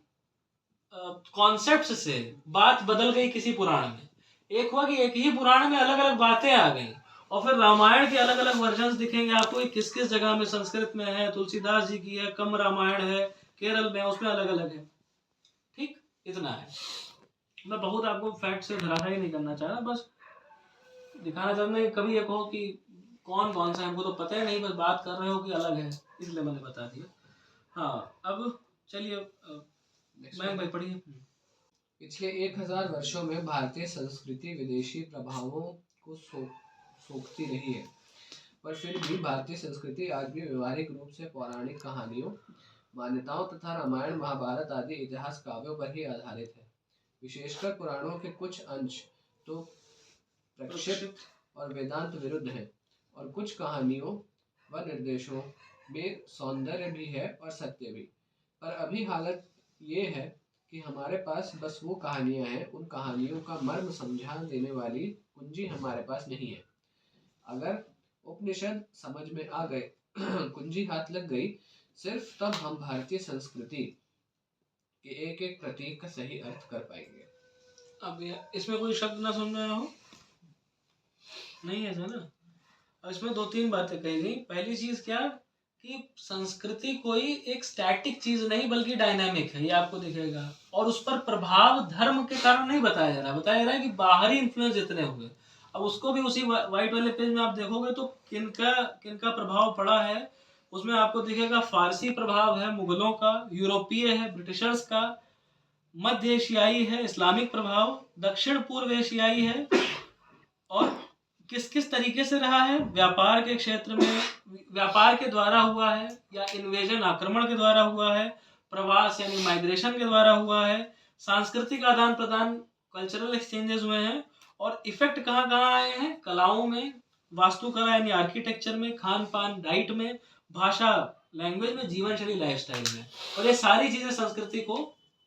कॉन्सेप्ट से बात बदल गई किसी पुराण में, एक हुआ कि एक ही पुराण में अलग अलग बातें आ गई, और फिर रामायण के अलग अलग वर्जन्स दिखेंगे आपको, किस किस जगह में, संस्कृत में है, तुलसीदास जी की है, कम रामायण है, केरल में, उसमें अलग अलग है। ठीक, इतना है। मैं बहुत आपको फैक्ट से धराशायी नहीं करना चाह रहा, बस दिखाना चाहता हूँ। कभी एक हो कि कौन कौन सा हमको तो पता ही नहीं, बस बात कर रहे हो कि अलग है, इसलिए मैंने बता दिया। हाँ, अब चलिए मैं भाई पढ़िए। पिछले 1000 वर्षों में भारतीय संस्कृति विदेशी प्रभावों को सोखती रही है, पर फिर भी भारतीय संस्कृति आज भी व्यवहारिक रूप से पौराणिक कहानियों, मान्यताओं तथा रामायण, महाभारत आदि इतिहास काव्यों पर ही आधारित है। विशेषकर पुराणों के कुछ अंश तो प्रक्षिप्त और वेदांत विरुद्ध हैं, और कुछ कहानियों व निर्देशों में सौंदर्य भी है और सत्य भी। पर अभी हालत ये है कि हमारे पास बस वो कहानियां हैं, उन कहानियों का मर्म समझा देने वाली कुंजी हमारे पास नहीं है। अगर उपनिषद समझ में आ गए, कुंजी हाथ लग गई, सिर्फ तब हम भारतीय संस्कृति के एक एक प्रतीक का सही अर्थ कर पाएंगे। अब इसमें कोई शब्द ना सुन रहे हो? नहीं है ऐसा ना? अब इसमें 2-3 बातें कही गई। पहली चीज क्या कि संस्कृति कोई एक स्टैटिक चीज नहीं बल्कि डायनामिक है, ये आपको दिखेगा। और उस पर प्रभाव धर्म के कारण नहीं बताया जा रहा, बताया जा रहा है कि बाहरी इन्फ्लुएंस जितने हुए। अब उसको भी उसी व्हाइट वाले पेज में आप देखोगे तो किनका प्रभाव पड़ा है उसमें आपको दिखेगा। फारसी प्रभाव है, मुगलों का, यूरोपीय है, ब्रिटिशर्स का, मध्य एशियाई है, इस्लामिक प्रभाव, दक्षिण पूर्व एशियाई है। और किस किस तरीके से रहा है? व्यापार के क्षेत्र में, व्यापार के द्वारा हुआ है, या इन्वेजन आक्रमण के द्वारा हुआ है, प्रवास यानी माइग्रेशन के द्वारा हुआ है, सांस्कृतिक आदान प्रदान कल्चरल एक्सचेंजेस हुए हैं। और इफेक्ट कहाँ कहाँ आए हैं? कलाओं में, वास्तुकला यानी आर्किटेक्चर में, खान पान डाइट में, भाषा लैंग्वेज में, जीवन शैली लाइफस्टाइल में। और ये सारी चीजें संस्कृति को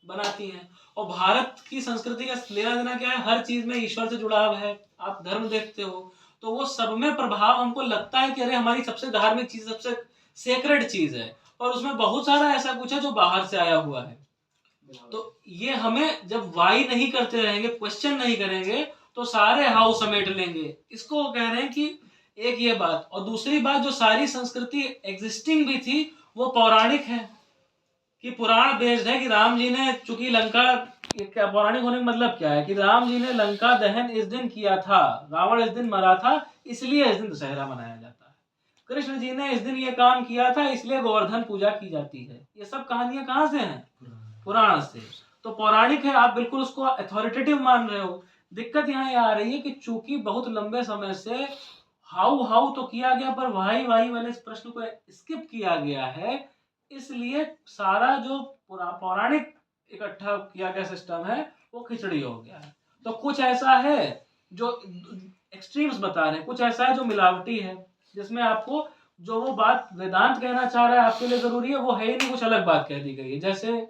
बनाती हैं। और भारत की संस्कृति का लेना देना क्या है? हर चीज में ईश्वर से जुड़ाव है। आप धर्म देखते हो तो वो सब में प्रभाव हमको लगता है कि अरे हमारी सबसे धार्मिक चीज, सबसे सेक्रेड चीज है, और उसमें बहुत सारा ऐसा कुछ है जो बाहर से आया हुआ है। तो ये हमें जब वाई नहीं करते रहेंगे, क्वेश्चन नहीं करेंगे, तो सारे हाउ समेट लेंगे। इसको कह रहे हैं कि एक ये बात। और दूसरी बात, जो सारी संस्कृति एग्जिस्टिंग भी थी वो पौराणिक है, कि पुराण बेस्ड है। कि राम जी ने, चूंकि लंका, क्या पौराणिक होने का मतलब क्या है? कि राम जी ने लंका दहन इस दिन किया था, रावण इस दिन मरा था, इसलिए इस दिन दशहरा मनाया जाता है। कृष्ण जी ने इस दिन ये काम किया था, इसलिए गोवर्धन पूजा की जाती है। ये सब कहानियां कहाँ से हैं? पुराण से। तो पौराणिक है, आप बिल्कुल उसको अथॉरिटेटिव मान रहे हो। दिक्कत यहाँ आ रही है कि चूंकि बहुत लंबे समय से हाउ तो किया गया, पर वाही वाले इस प्रश्न को स्किप किया गया है, इसलिए सारा जो पौराणिक इकट्ठा किया गया सिस्टम है वो खिचड़ी हो गया है। तो कुछ ऐसा है जो एक्सट्रीम्स बता रहे हैं, कुछ ऐसा है जो मिलावटी है, जिसमें आपको जो वो बात वेदांत कहना चाह रहा है आपके लिए जरूरी है वो है ही नहीं, कुछ अलग बात कह दी गई है। जैसे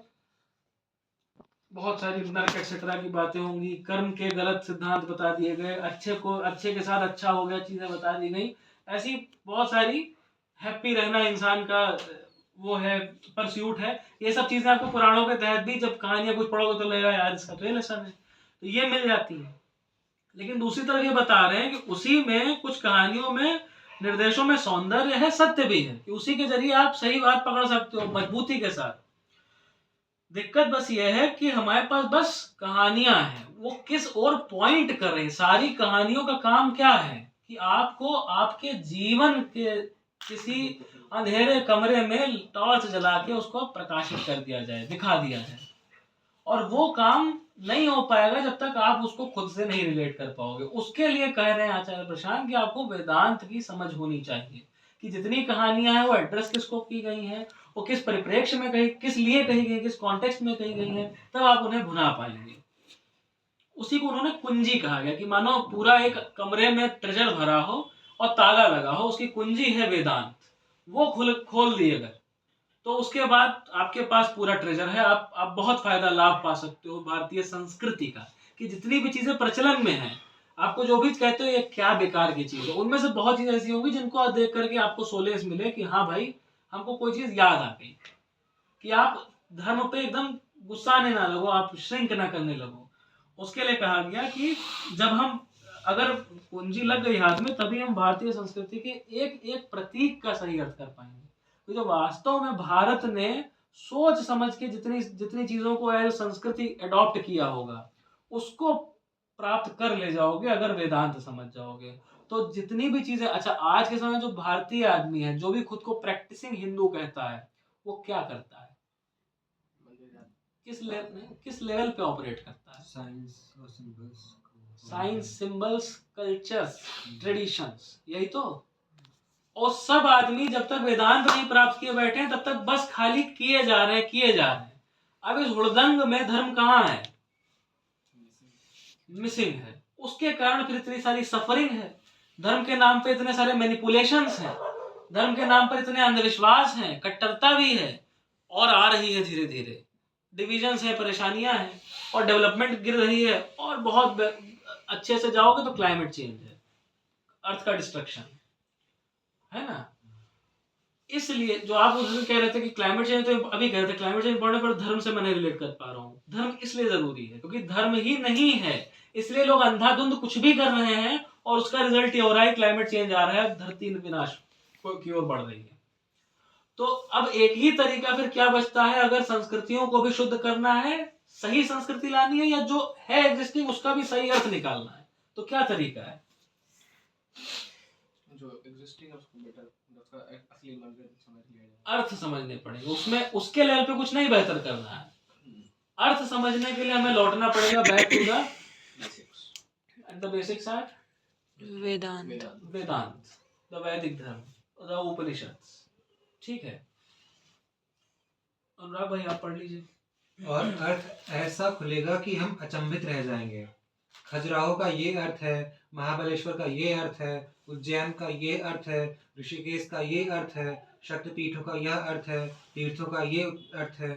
बहुत सारी नर्क एक्सेट्रा की बातें होंगी, कर्म के गलत सिद्धांत बता दिए गए, अच्छे के साथ अच्छा हो गया चीजें बता दी गई। ऐसी बहुत सारी, हैप्पी रहना इंसान का वो है, परस्यूट है। ये सब चीजें आपको पुराणों के तहत भी जब कहानियां कुछ पढ़ोगे तो लगेगा यार इसका तो ये लेसन है, तो ये मिल जाती है। लेकिन दूसरी तरफ ये बता रहे हैं कि उसी में कुछ कहानियों में, निर्देशों में सौंदर्य है, सत्य भी है, कि उसी के जरिए आप सही बात पकड़ सकते हो मजबूती के साथ। दिक्कत बस ये है कि हमारे पास बस कहानियां हैं, वो किस और पॉइंट कर रही हैं। सारी कहानियों का काम क्या है? कि आपको आपके जीवन के किसी अंधेरे कमरे में टॉर्च जला के उसको प्रकाशित कर दिया जाए, दिखा दिया जाए। और वो काम नहीं हो पाएगा जब तक आप उसको खुद से नहीं रिलेट कर पाओगे। उसके लिए कह रहे हैं आचार्य प्रशांत कि आपको वेदांत की समझ होनी चाहिए, कि जितनी कहानियां हैं वो एड्रेस किसको की गई हैं, वो किस परिप्रेक्ष्य में कही, किस लिए कही गई, किस कॉन्टेक्स्ट में कही गई है, तब आप उन्हें भुना पाएंगे। उसी को उन्होंने कुंजी कहा गया, कि मानो पूरा एक कमरे में ट्रेजर भरा हो और ताला लगा हो, उसकी कुंजी है वेदांत। वो खोल दिए गए तो उसके बाद आपके पास पूरा ट्रेजर है। आप बहुत फायदा लाभ पा सकते हो भारतीय संस्कृति का, कि जितनी भी चीजें प्रचलन में हैं, आपको जो भी कहते हो ये क्या बेकार की चीज है, उनमें से बहुत चीजें ऐसी होंगी जिनको आप देख करके आपको सोलेस मिले कि हाँ भाई हमको कोई चीज याद आ गई। कि आप धर्म पे एकदम गुस्सा आने ना लगो, आप श्रिंक ना करने लगो। उसके लिए कहा गया कि जब हम, अगर कुंजी लग गई हाथ में, तभी हम भारतीय संस्कृति के एक एक प्रतीक का सही अर्थ कर पाएंगे। तो जो वास्तव में भारत ने सोच समझ के जितनी चीजों को एज संस्कृति अडॉप्ट किया होगा, उसको प्राप्त कर ले जाओगे अगर वेदांत समझ जाओगे। तो जितनी भी चीजें, अच्छा आज के समय जो भारतीय आदमी है, जो भी खुद को प्रैक्टिसिंग हिंदू कहता है, वो क्या करता है? किस लेवल पे ऑपरेट करता है? साइंस, सिंबल्स, कल्चर्स, ट्रेडिशंस, यही तो। और सब आदमी जब तक वेदांत नहीं प्राप्त किए बैठे हैं, तब तक बस खाली किए जा रहे हैं। अब इस हुड़दंग में धर्म कहाँ है? मिसिंग है। उसके कारण फिर इतनी सारी सफरिंग है। धर्म के नाम पे इतने सारे मैनिपुलेशंस हैं, धर्म के नाम पर इतने अंधविश्वास हैं, कट्टरता भी है, और आ रही है धीरे धीरे। डिविजन्स है, परेशानियां हैं, और डेवलपमेंट गिर रही है। और बहुत अच्छे से जाओगे तो क्लाइमेट चेंज है, अर्थ का डिस्ट्रक्शन है ना। इसलिए जो आप उस दिन कह रहे थे कि क्लाइमेट चेंज, तो अभी कह रहे थे क्लाइमेट चेंज पढ़ने पर धर्म से मैं नहीं रिलेट कर पा रहा हूँ। धर्म इसलिए जरूरी है क्योंकि धर्म ही नहीं है, इसलिए लोग अंधाधुंध कुछ भी कर रहे हैं और उसका रिजल्ट ये हो रहा है, क्लाइमेट चेंज आ रहा है, धरती विनाश की ओर बढ़ रही है। तो अब एक ही तरीका फिर क्या बचता है, अगर संस्कृतियों को भी शुद्ध करना है, सही संस्कृति लानी है, या जो है एग्जिस्टिंग उसका भी सही अर्थ निकालना है, तो क्या तरीका है? जो एग्जिस्टिंग है उसको बेटर, उसका असली मतलब समझ लिया जाए, अर्थ समझने पड़ेंगे, उसमें उसके लेवल पे कुछ नहीं बेहतर करना है। अर्थ समझने के लिए हमें लौटना पड़ेगा back to the basics, and the basics are Vedanta. Vedanta, the Vedic dharma, the उपनिषद। ठीक है, अनुराग भाई आप पढ़ लीजिए। और अर्थ ऐसा खुलेगा कि हम अचंभित रह जाएंगे। खजुराहो का ये अर्थ है, महाबलेश्वर का ये अर्थ है, उज्जैन का ये अर्थ है, ऋषिकेश का ये अर्थ है, शक्तिपीठों का यह अर्थ है, तीर्थों का ये अर्थ है।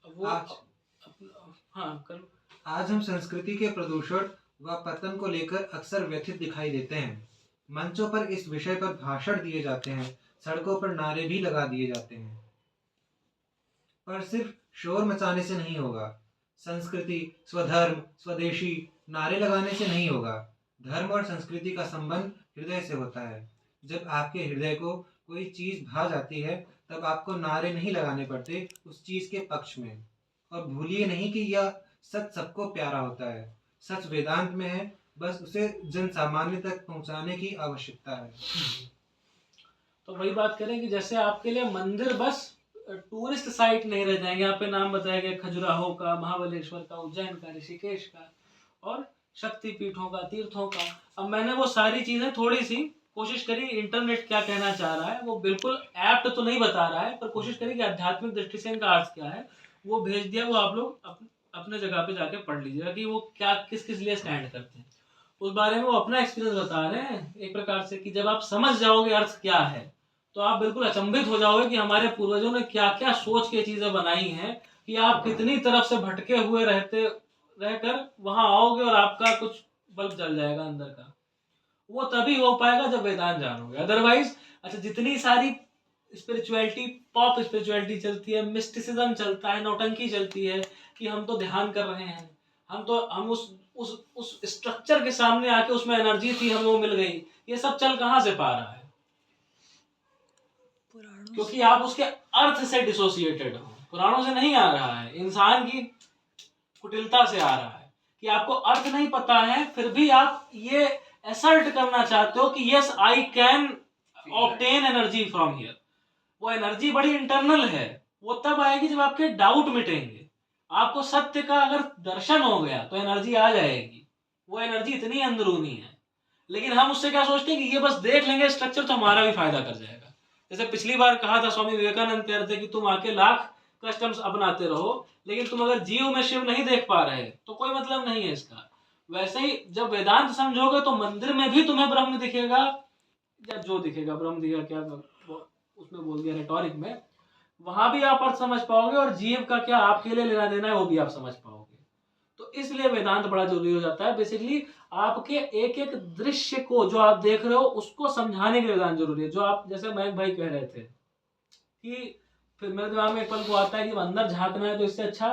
वो हाँ कर। आज हम संस्कृति के प्रदूषण व पतन को लेकर अक्सर व्यथित दिखाई देते हैं। मंचों पर इस विषय पर भाषण दिए जाते हैं, सड़कों पर नारे भी लगा दिए जाते हैं, पर सिर्फ शोर मचाने से नहीं होगा। संस्कृति, स्वधर्म, स्वदेशी नारे लगाने से नहीं होगा। धर्म और संस्कृति का संबंध हृदय से होता है। जब आपके हृदय को कोई चीज भा जाती है तब आपको नारे नहीं लगाने पड़ते उस चीज के पक्ष में। और भूलिए नहीं कि यह सच सबको प्यारा होता है। सच वेदांत में है, बस उसे जन सामान्य तक पहुंचाने की आवश्यकता है। तो वही बात करें कि जैसे आपके लिए मंदिर बस टूरिस्ट साइट नहीं रह जाएंगे, यहाँ पे नाम बताया गया खजुराहो का, महाबलेश्वर का, उज्जैन का, ऋषिकेश का और शक्तिपीठों का, तीर्थों का। अब मैंने वो सारी चीजें थोड़ी सी कोशिश करी, इंटरनेट क्या कहना चाह रहा है वो बिल्कुल एप्ट तो नहीं बता रहा है, पर कोशिश करी कि आध्यात्मिक दृष्टि से इनका अर्थ क्या है वो भेज दिया। वो आप लोग अपने जगह पे जाके पढ़ लीजिएगा कि वो क्या किस किस लिए स्टैंड करते हैं। उस बारे में वो अपना एक्सपीरियंस बता रहे हैं एक प्रकार से कि जब आप समझ जाओगे अर्थ क्या है तो आप बिल्कुल अचंभित हो जाओगे कि हमारे पूर्वजों ने क्या क्या सोच के चीजें बनाई हैं, कि आप कितनी तरफ से भटके हुए रहकर वहां आओगे और आपका कुछ बल्ब जल जाएगा अंदर का। वो तभी हो पाएगा जब वेदांत जानोगे, अदरवाइज अच्छा जितनी सारी स्पिरिचुअलिटी, पॉप स्पिरिचुअलिटी चलती है, मिस्टिसिज्म चलता है, नौटंकी चलती है कि हम तो ध्यान कर रहे हैं, हम उस स्ट्रक्चर के सामने आके उसमें एनर्जी थी हमें वो मिल गई, ये सब चल कहाँ से पा रहा है? क्योंकि आप उसके अर्थ से डिसोसिएटेड हो। पुराणों से नहीं आ रहा है, इंसान की कुटिलता से आ रहा है कि आपको अर्थ नहीं पता है, फिर भी आप ये असर्ट करना चाहते हो कि yes I can obtain energy from here. वो एनर्जी बड़ी इंटरनल है, वो तब आएगी जब आपके डाउट मिटेंगे। आपको सत्य का अगर दर्शन हो गया तो एनर्जी आ जाएगी, वो एनर्जी इतनी अंदरूनी है। लेकिन हम उससे क्या सोचते हैं कि ये बस देख लेंगे स्ट्रक्चर तो हमारा भी फायदा कर जाएगा। जैसे पिछली बार कहा था स्वामी विवेकानंद कह रहे थे कि तुम आके लाख कस्टम्स अपनाते रहो, लेकिन तुम अगर जीव में शिव नहीं देख पा रहे तो कोई मतलब नहीं है इसका। वैसे ही जब वेदांत समझोगे तो मंदिर में भी तुम्हें ब्रह्म दिखेगा, या जो दिखेगा ब्रह्म दिखेगा, क्या उसमें बोल दिया रेटोरिक में, वहां भी आप अर्थ समझ पाओगे और जीव का क्या आपके लिए लेना देना है वो भी आप समझ पाओगे। तो इसलिए वेदांत बड़ा जरूरी हो जाता है। बेसिकली आपके एक एक दृश्य को जो आप देख रहे हो उसको समझाने के लिए वेदांत जरूरी है। जो आप जैसे मयंक भाई कह रहे थे कि फिर मेरे दिमाग में एक पल को आता है कि अंदर झांकना है तो इससे अच्छा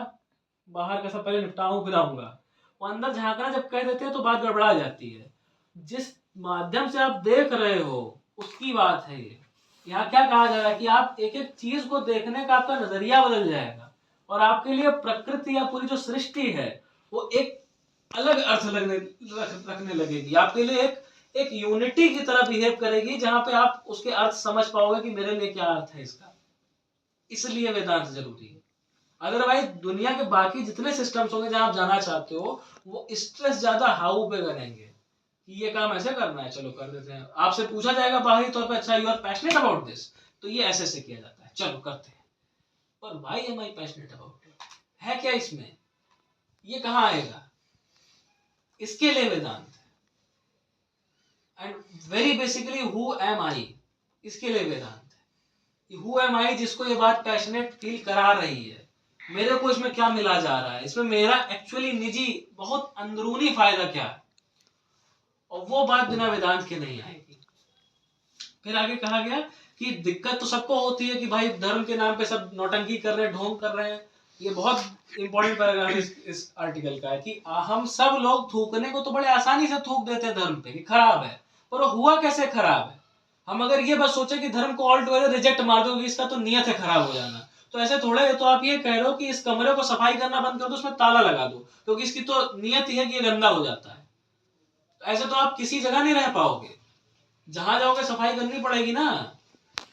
बाहर का सब पहले निपटाऊं फिर आऊंगा। वो अंदर झांकना जब कह देते हैं तो बात गड़बड़ा जाती है। जिस माध्यम से आप देख रहे हो उसकी बात है ये। यहाँ क्या कहा जा रहा है कि आप एक एक चीज को देखने का आपका नजरिया बदल जाएगा और आपके लिए प्रकृति या पूरी जो सृष्टि है वो एक अलग अर्थ रखने लगेगी। आपके लिए एक यूनिटी की तरह बिहेव करेगी जहां पे आप उसके अर्थ समझ पाओगे कि मेरे लिए क्या अर्थ है इसका। इसलिए वेदांत जरूरी है। अदरवाइज दुनिया के बाकी जितने सिस्टम्स होंगे जहां आप जाना चाहते हो वो स्ट्रेस ज्यादा हाउ पे करेंगे कि ये काम ऐसे करना है, चलो कर देते हैं। आपसे पूछा जाएगा बाहरी तौर पे, अच्छा you are passionate about this, तो ये ऐसे किया जाता है, चलो करते हैं। पर why am I passionate about it, है क्या इसमें, ये कहाँ आएगा? इसके लिए वेदांत है। And very basically who am I, इसके लिए वेदांत है। हु एम आई जिसको ये बात पैशनेट फील करा रही है, मेरे को इसमें क्या मिला जा रहा है, इसमें मेरा एक्चुअली निजी बहुत अंदरूनी फायदा क्या है, और वो बात बिना वेदांत के नहीं आएगी। फिर आगे कहा गया कि दिक्कत तो सबको होती है कि भाई धर्म के नाम पे सब नौटंकी कर रहे हैं, ढोंग कर रहे हैं। ये बहुत इंपॉर्टेंट पैराग्राफ इस आर्टिकल का है कि हम सब लोग थूकने को तो बड़े आसानी से थूक देते हैं धर्म पे कि खराब है, पर वो हुआ कैसे खराब है। हम अगर ये बस सोचे कि धर्म को ऑल टुगेदर रिजेक्ट मार दो, इसका तो नियत है खराब हो जाना, तो ऐसे थोड़े। तो आप ये कह रहे हो कि इस कमरे को सफाई करना बंद कर दो, उसमें ताला लगा दो, क्योंकि इसकी तो नियत ही है कि ये गंदा हो जाता है। ऐसे तो आप किसी जगह नहीं रह पाओगे, जहां जाओगे सफाई करनी पड़ेगी ना।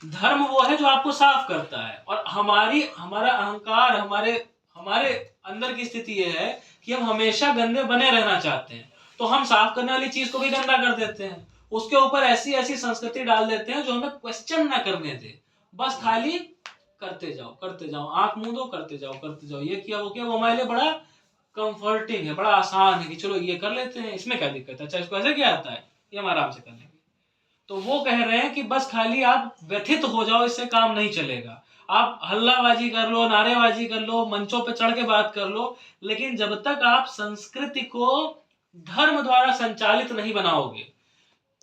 धर्म वो है जो आपको साफ करता है, और हमारा अहंकार, हमारे अंदर की स्थिति ये है कि हम हमेशा गंदे बने रहना चाहते हैं, तो हम साफ करने वाली चीज को भी गंदा कर देते हैं, उसके ऊपर ऐसी ऐसी संस्कृति डाल देते हैं जो हमें क्वेश्चन ना करने दे, बस खाली करते जाओ, आंख मूंद दो, करते जाओ, ये किया वो किया। वो हमारे लिए बड़ा कंफर्टिंग है, बड़ा आसान है कि चलो ये कर लेते हैं, इसमें क्या दिक्कत है, अच्छा इसको ऐसे क्या आता है, ये हम आराम से कर लेंगे। तो वो कह रहे हैं कि बस खाली आप व्यथित हो जाओ, इससे काम नहीं चलेगा। आप हल्लाबाजी कर लो, नारेबाजी कर लो, मंचों पे चढ़ के बात कर लो, लेकिन जब तक आप संस्कृति को धर्म द्वारा संचालित नहीं बनाओगे,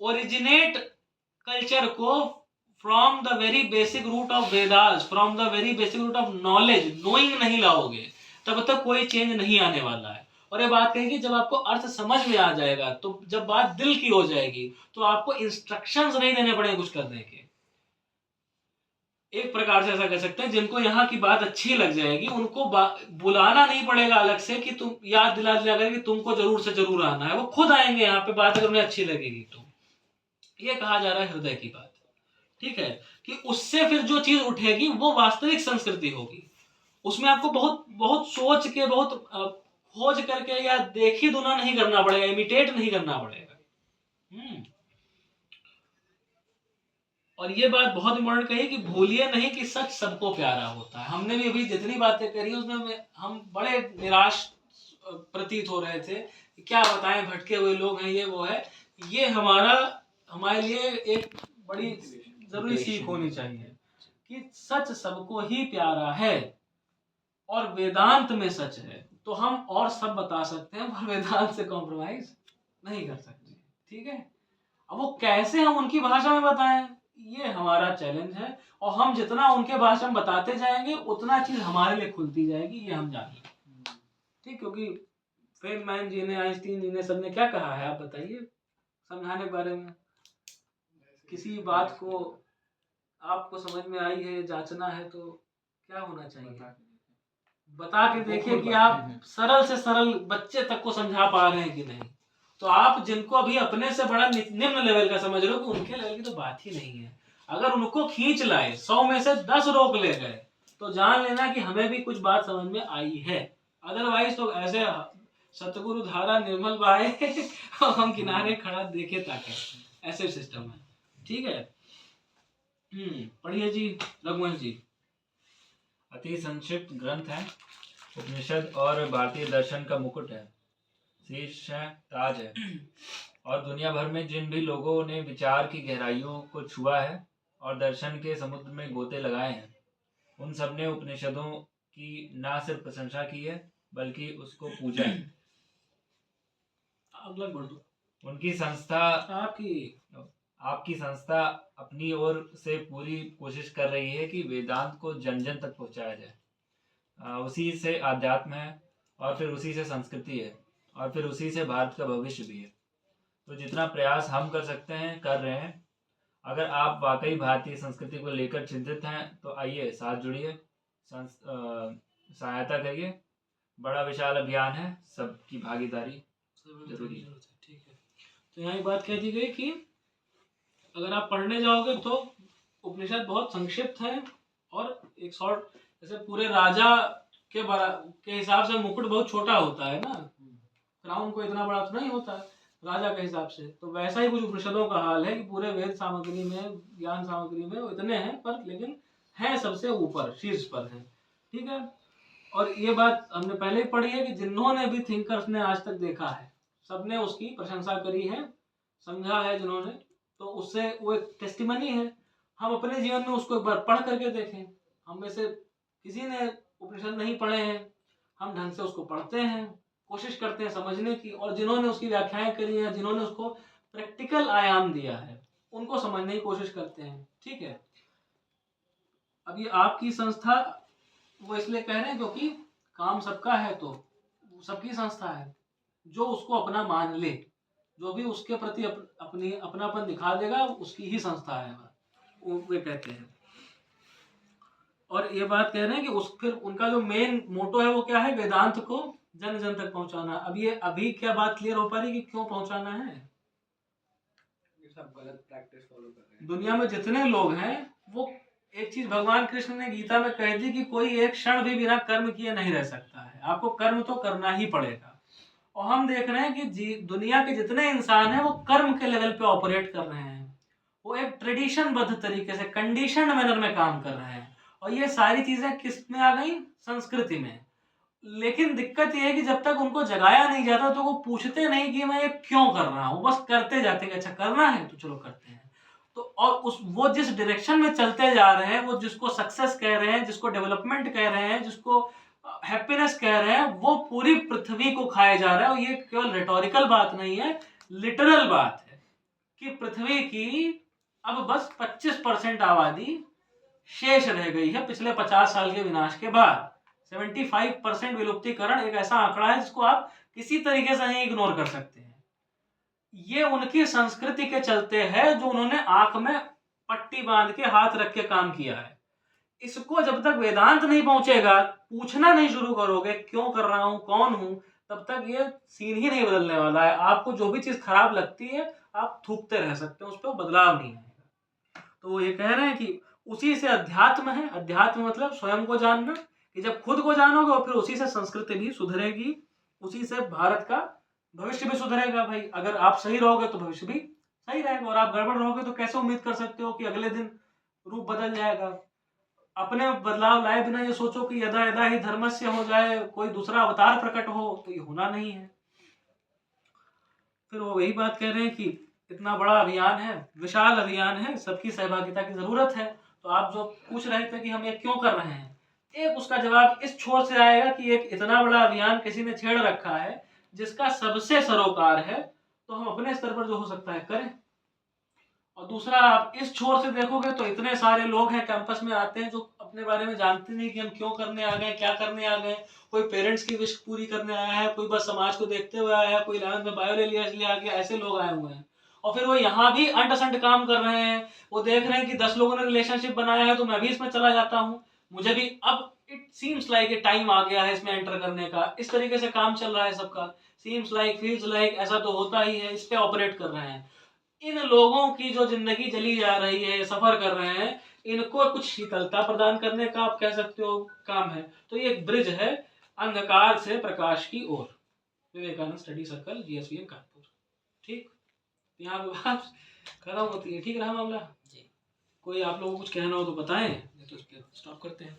ओरिजिनेट कल्चर को from the very basic root of Vedas, from the very basic root of knowledge, knowing नहीं लाओगे, तब तक कोई चेंज नहीं आने वाला है। और ये बात कहेंगे जब आपको अर्थ समझ में आ जाएगा, तो जब बात दिल की हो जाएगी, तो आपको इंस्ट्रक्शंस नहीं देने पड़ेंगे कुछ करने के। एक प्रकार से ऐसा कह सकते हैं, जिनको यहाँ की बात अच्छी लग जाएगी उनको बुलाना नहीं पड़ेगा अलग से कि तुम याद दिला दिया करें कि तुमको जरूर से जरूर आना है, वो खुद आएंगे यहाँ पे, बात अगर उन्हें अच्छी लगेगी तो। ये कहा जा रहा है हृदय की बात, ठीक है, कि उससे फिर जो चीज उठेगी वो वास्तविक संस्कृति होगी। उसमें आपको बहुत बहुत सोच के, बहुत खोज करके या देखी दुना नहीं करना पड़ेगा, इमिटेट नहीं करना पड़ेगा। और ये बात बहुत इंपॉर्टेंट कही कि भूलिए नहीं कि सच सबको प्यारा होता है। हमने भी अभी जितनी बातें करी उसमें हम बड़े निराश प्रतीत हो रहे थे, क्या बताएं, भटके हुए लोग हैं, ये वो है। ये हमारे लिए एक बड़ी जरूरी सीख होनी चाहिए कि सच सबको ही प्यारा है, और वेदांत में सच है, तो हम और सब बता सकते हैं, पर वेदांत से कॉम्प्रोमाइज नहीं कर सकते, ठीक है। अब वो कैसे हम उनकी भाषा में बताएं, ये हमारा चैलेंज है, और हम जितना उनके भाषा में बताते जाएंगे उतना चीज हमारे लिए खुलती जाएगी, ये हम जानिए, ठीक। क्योंकि फेनमैन जी ने, आइंस्टीन जी ने, सबने क्या कहा है, आप बताइए समझाने के बारे में। किसी बात को आपको समझ में आई है, जांचना है, तो क्या होना चाहिए, बता के देखिए कि आप सरल से सरल बच्चे तक को समझा पा रहे हैं कि नहीं। तो आप जिनको अभी अपने से बड़ा निम्न लेवल का समझ रहे हो, कि उनके लेवल की तो बात ही नहीं है, अगर उनको खींच लाए, 100 में से 10 रोक ले गए, तो जान लेना कि हमें भी कुछ बात समझ में आई है। अदरवाइज तो ऐसे सतगुरु धारा निर्मल बहाए हम किनारे खड़ा देखे ताके, ऐसे सिस्टम है, ठीक है। पढ़िए जी रघुवंश जी। अति संक्षिप्त ग्रंथ है, उपनिषद और भारतीय दर्शन का मुकुट है, शीर्ष है, ताज है, और दुनिया भर में जिन भी लोगों ने विचार की गहराइयों को छुआ है और दर्शन के समुद्र में गोते लगाए हैं, उन सब ने उपनिषदों की न सिर्फ प्रशंसा की है बल्कि उसको पूजा है। उनकी संस्था, आपकी संस्था अपनी ओर से पूरी कोशिश कर रही है कि वेदांत को जन जन तक पहुंचाया जाए। उसी से आध्यात्म है, और फिर उसी से संस्कृति है, और फिर उसी से भारत का भविष्य भी है। तो जितना प्रयास हम कर सकते हैं कर रहे हैं। अगर आप वाकई भारतीय संस्कृति को लेकर चिंतित हैं तो आइए साथ जुड़िए, सहायता करिए। बड़ा विशाल अभियान है, सबकी भागीदारी जरूरी है, ठीक है। तो यहाँ बात कह दी गई कि अगर आप पढ़ने जाओगे तो उपनिषद बहुत संक्षिप्त है, और एक शॉर्ट, जैसे पूरे राजा के हिसाब से मुकुट बहुत छोटा होता है ना, क्राउन को इतना बड़ा तो नहीं होता राजा के हिसाब से, तो वैसा ही कुछ उपनिषदों का हाल है कि पूरे वेद सामग्री में, ज्ञान सामग्री में वो इतने हैं, पर लेकिन हैं सबसे ऊपर, शीर्ष पर हैं, ठीक है। और ये बात हमने पहले ही पढ़ी है कि जिन्होंने भी थिंकर्स ने आज तक देखा है, सबने उसकी प्रशंसा करी है, समझा है जिन्होंने, तो उससे वो एक टेस्टिमनी है। हम अपने जीवन में उसको एक बार पढ़ करके देखें। हम में से किसी ने उपनिषद नहीं पढ़े हैं, हम ढंग से उसको पढ़ते हैं, कोशिश करते हैं समझने की, और जिन्होंने उसकी व्याख्याएं करी हैं, जिन्होंने उसको प्रैक्टिकल आयाम दिया है, उनको समझने की कोशिश करते हैं, ठीक है। अब ये आपकी संस्था वो इसलिए कह रहे हैं क्योंकि काम सबका है, तो सबकी संस्था है। जो उसको अपना मान ले, जो भी उसके प्रति अपनी अपनापन दिखा देगा, उसकी ही संस्था है वे कहते हैं। और ये बात कह रहे हैं कि उस फिर उनका जो मेन मोटो है वो क्या है, वेदांत को जन जन तक पहुंचाना। अब ये अभी क्या बात क्लियर हो पा रही कि क्यों पहुंचाना है? ये सब गलत प्रैक्टिस फॉलो कर रहे हैं। दुनिया में जितने लोग हैं, वो एक चीज भगवान कृष्ण ने गीता में कह दी कि कोई एक क्षण भी बिना कर्म किए नहीं रह सकता है, आपको कर्म तो करना ही पड़ेगा। और हम देख रहे हैं कि दुनिया के जितने इंसान हैं वो कर्म के लेवल पे ऑपरेट कर रहे हैं, वो एक ट्रेडिशनबद्ध तरीके से कंडीशन मैनर में काम कर रहे हैं। और ये सारी चीजें किस में आ गई? संस्कृति में। लेकिन दिक्कत ये है कि जब तक उनको जगाया नहीं जाता तो वो पूछते नहीं कि मैं ये क्यों कर रहा हूँ, बस करते जाते हैं। अच्छा करना है तो चलो करते हैं। तो और वो जिस डायरेक्शन में चलते जा रहे हैं, वो जिसको सक्सेस कह रहे हैं, जिसको डेवलपमेंट कह रहे हैं, जिसको हैप्पीनेस कह रहे हैं, वो पूरी पृथ्वी को खाया जा रहा है। और ये केवल रिटोरिकल बात नहीं है, लिटरल बात है कि पृथ्वी की अब बस 25% आबादी शेष रह गई है पिछले 50 साल के विनाश के बाद। 75% विलुप्तीकरण एक ऐसा आंकड़ा है जिसको आप किसी तरीके से नहीं इग्नोर कर सकते हैं। ये उनकी संस्कृति के चलते है, जो उन्होंने आंख में पट्टी बांध के हाथ रख के काम किया है। इसको जब तक वेदांत नहीं पहुंचेगा, पूछना नहीं शुरू करोगे क्यों कर रहा हूं, कौन हूं, तब तक ये सीन ही नहीं बदलने वाला है। आपको जो भी चीज खराब लगती है आप थूकते रह सकते हो, उस पर बदलाव नहीं आएगा। तो वो ये कह रहे हैं कि उसी से अध्यात्म है। अध्यात्म मतलब स्वयं को जानना, कि जब खुद को जानोगे और फिर उसी से संस्कृति भी सुधरेगी, उसी से भारत का भविष्य भी सुधरेगा। भाई अगर आप सही रहोगे तो भविष्य भी सही रहेगा, और आप गड़बड़ रहोगे तो कैसे उम्मीद कर सकते हो कि अगले दिन रूप बदल जाएगा? अपने बदलाव लाए बिना ये सोचो कि यदा यदा ही धर्मस्य हो जाए, कोई दूसरा अवतार प्रकट हो, तो ये होना नहीं है। फिर वो वही बात कह रहे हैं कि इतना बड़ा अभियान है, विशाल अभियान है, सबकी सहभागिता की जरूरत है। तो आप जो पूछ रहे थे कि हम ये क्यों कर रहे हैं, एक उसका जवाब इस छोर से आएगा कि एक इतना बड़ा अभियान किसी ने छेड़ रखा है जिसका सबसे सरोकार है, तो हम अपने स्तर पर जो हो सकता है करें। और दूसरा, आप इस छोर से देखोगे तो इतने सारे लोग हैं कैंपस में आते हैं जो अपने बारे में जानते नहीं कि हम क्यों करने आ गए, क्या करने आ गए। कोई पेरेंट्स की विश पूरी करने आया है, कोई बस समाज को देखते हुए आया है, कोई 11th में बायो ले लिया इसलिए आ गया। ऐसे लोग आए हुए हैं। और फिर वो यहाँ भी अंट संट काम कर रहे हैं। वो देख रहे हैं कि 10 लोगों ने रिलेशनशिप बनाया है तो मैं भी इसमें चला जाता हूँ, मुझे भी अब it seems like a time आ गया है इसमें एंटर करने का। इस तरीके से काम चल रहा है सबका। सीम्स लाइक, फील्स लाइक, ऐसा तो होता ही है, इस पे ऑपरेट कर रहे हैं। इन लोगों की जो जिंदगी चली जा रही है, सफर कर रहे हैं, इनको कुछ शीतलता प्रदान करने का आप कह सकते हो काम है। तो ये एक ब्रिज है अंधकार से प्रकाश की ओर। Vivekananda study circle, GSVM Kanpur. ठीक, यहाँ पे बात खत्म होती है। ठीक रहा मामला? जी। कोई आप लोगों को कुछ कहना हो तो बताएं, नहीं तो स्टॉप करते हैं।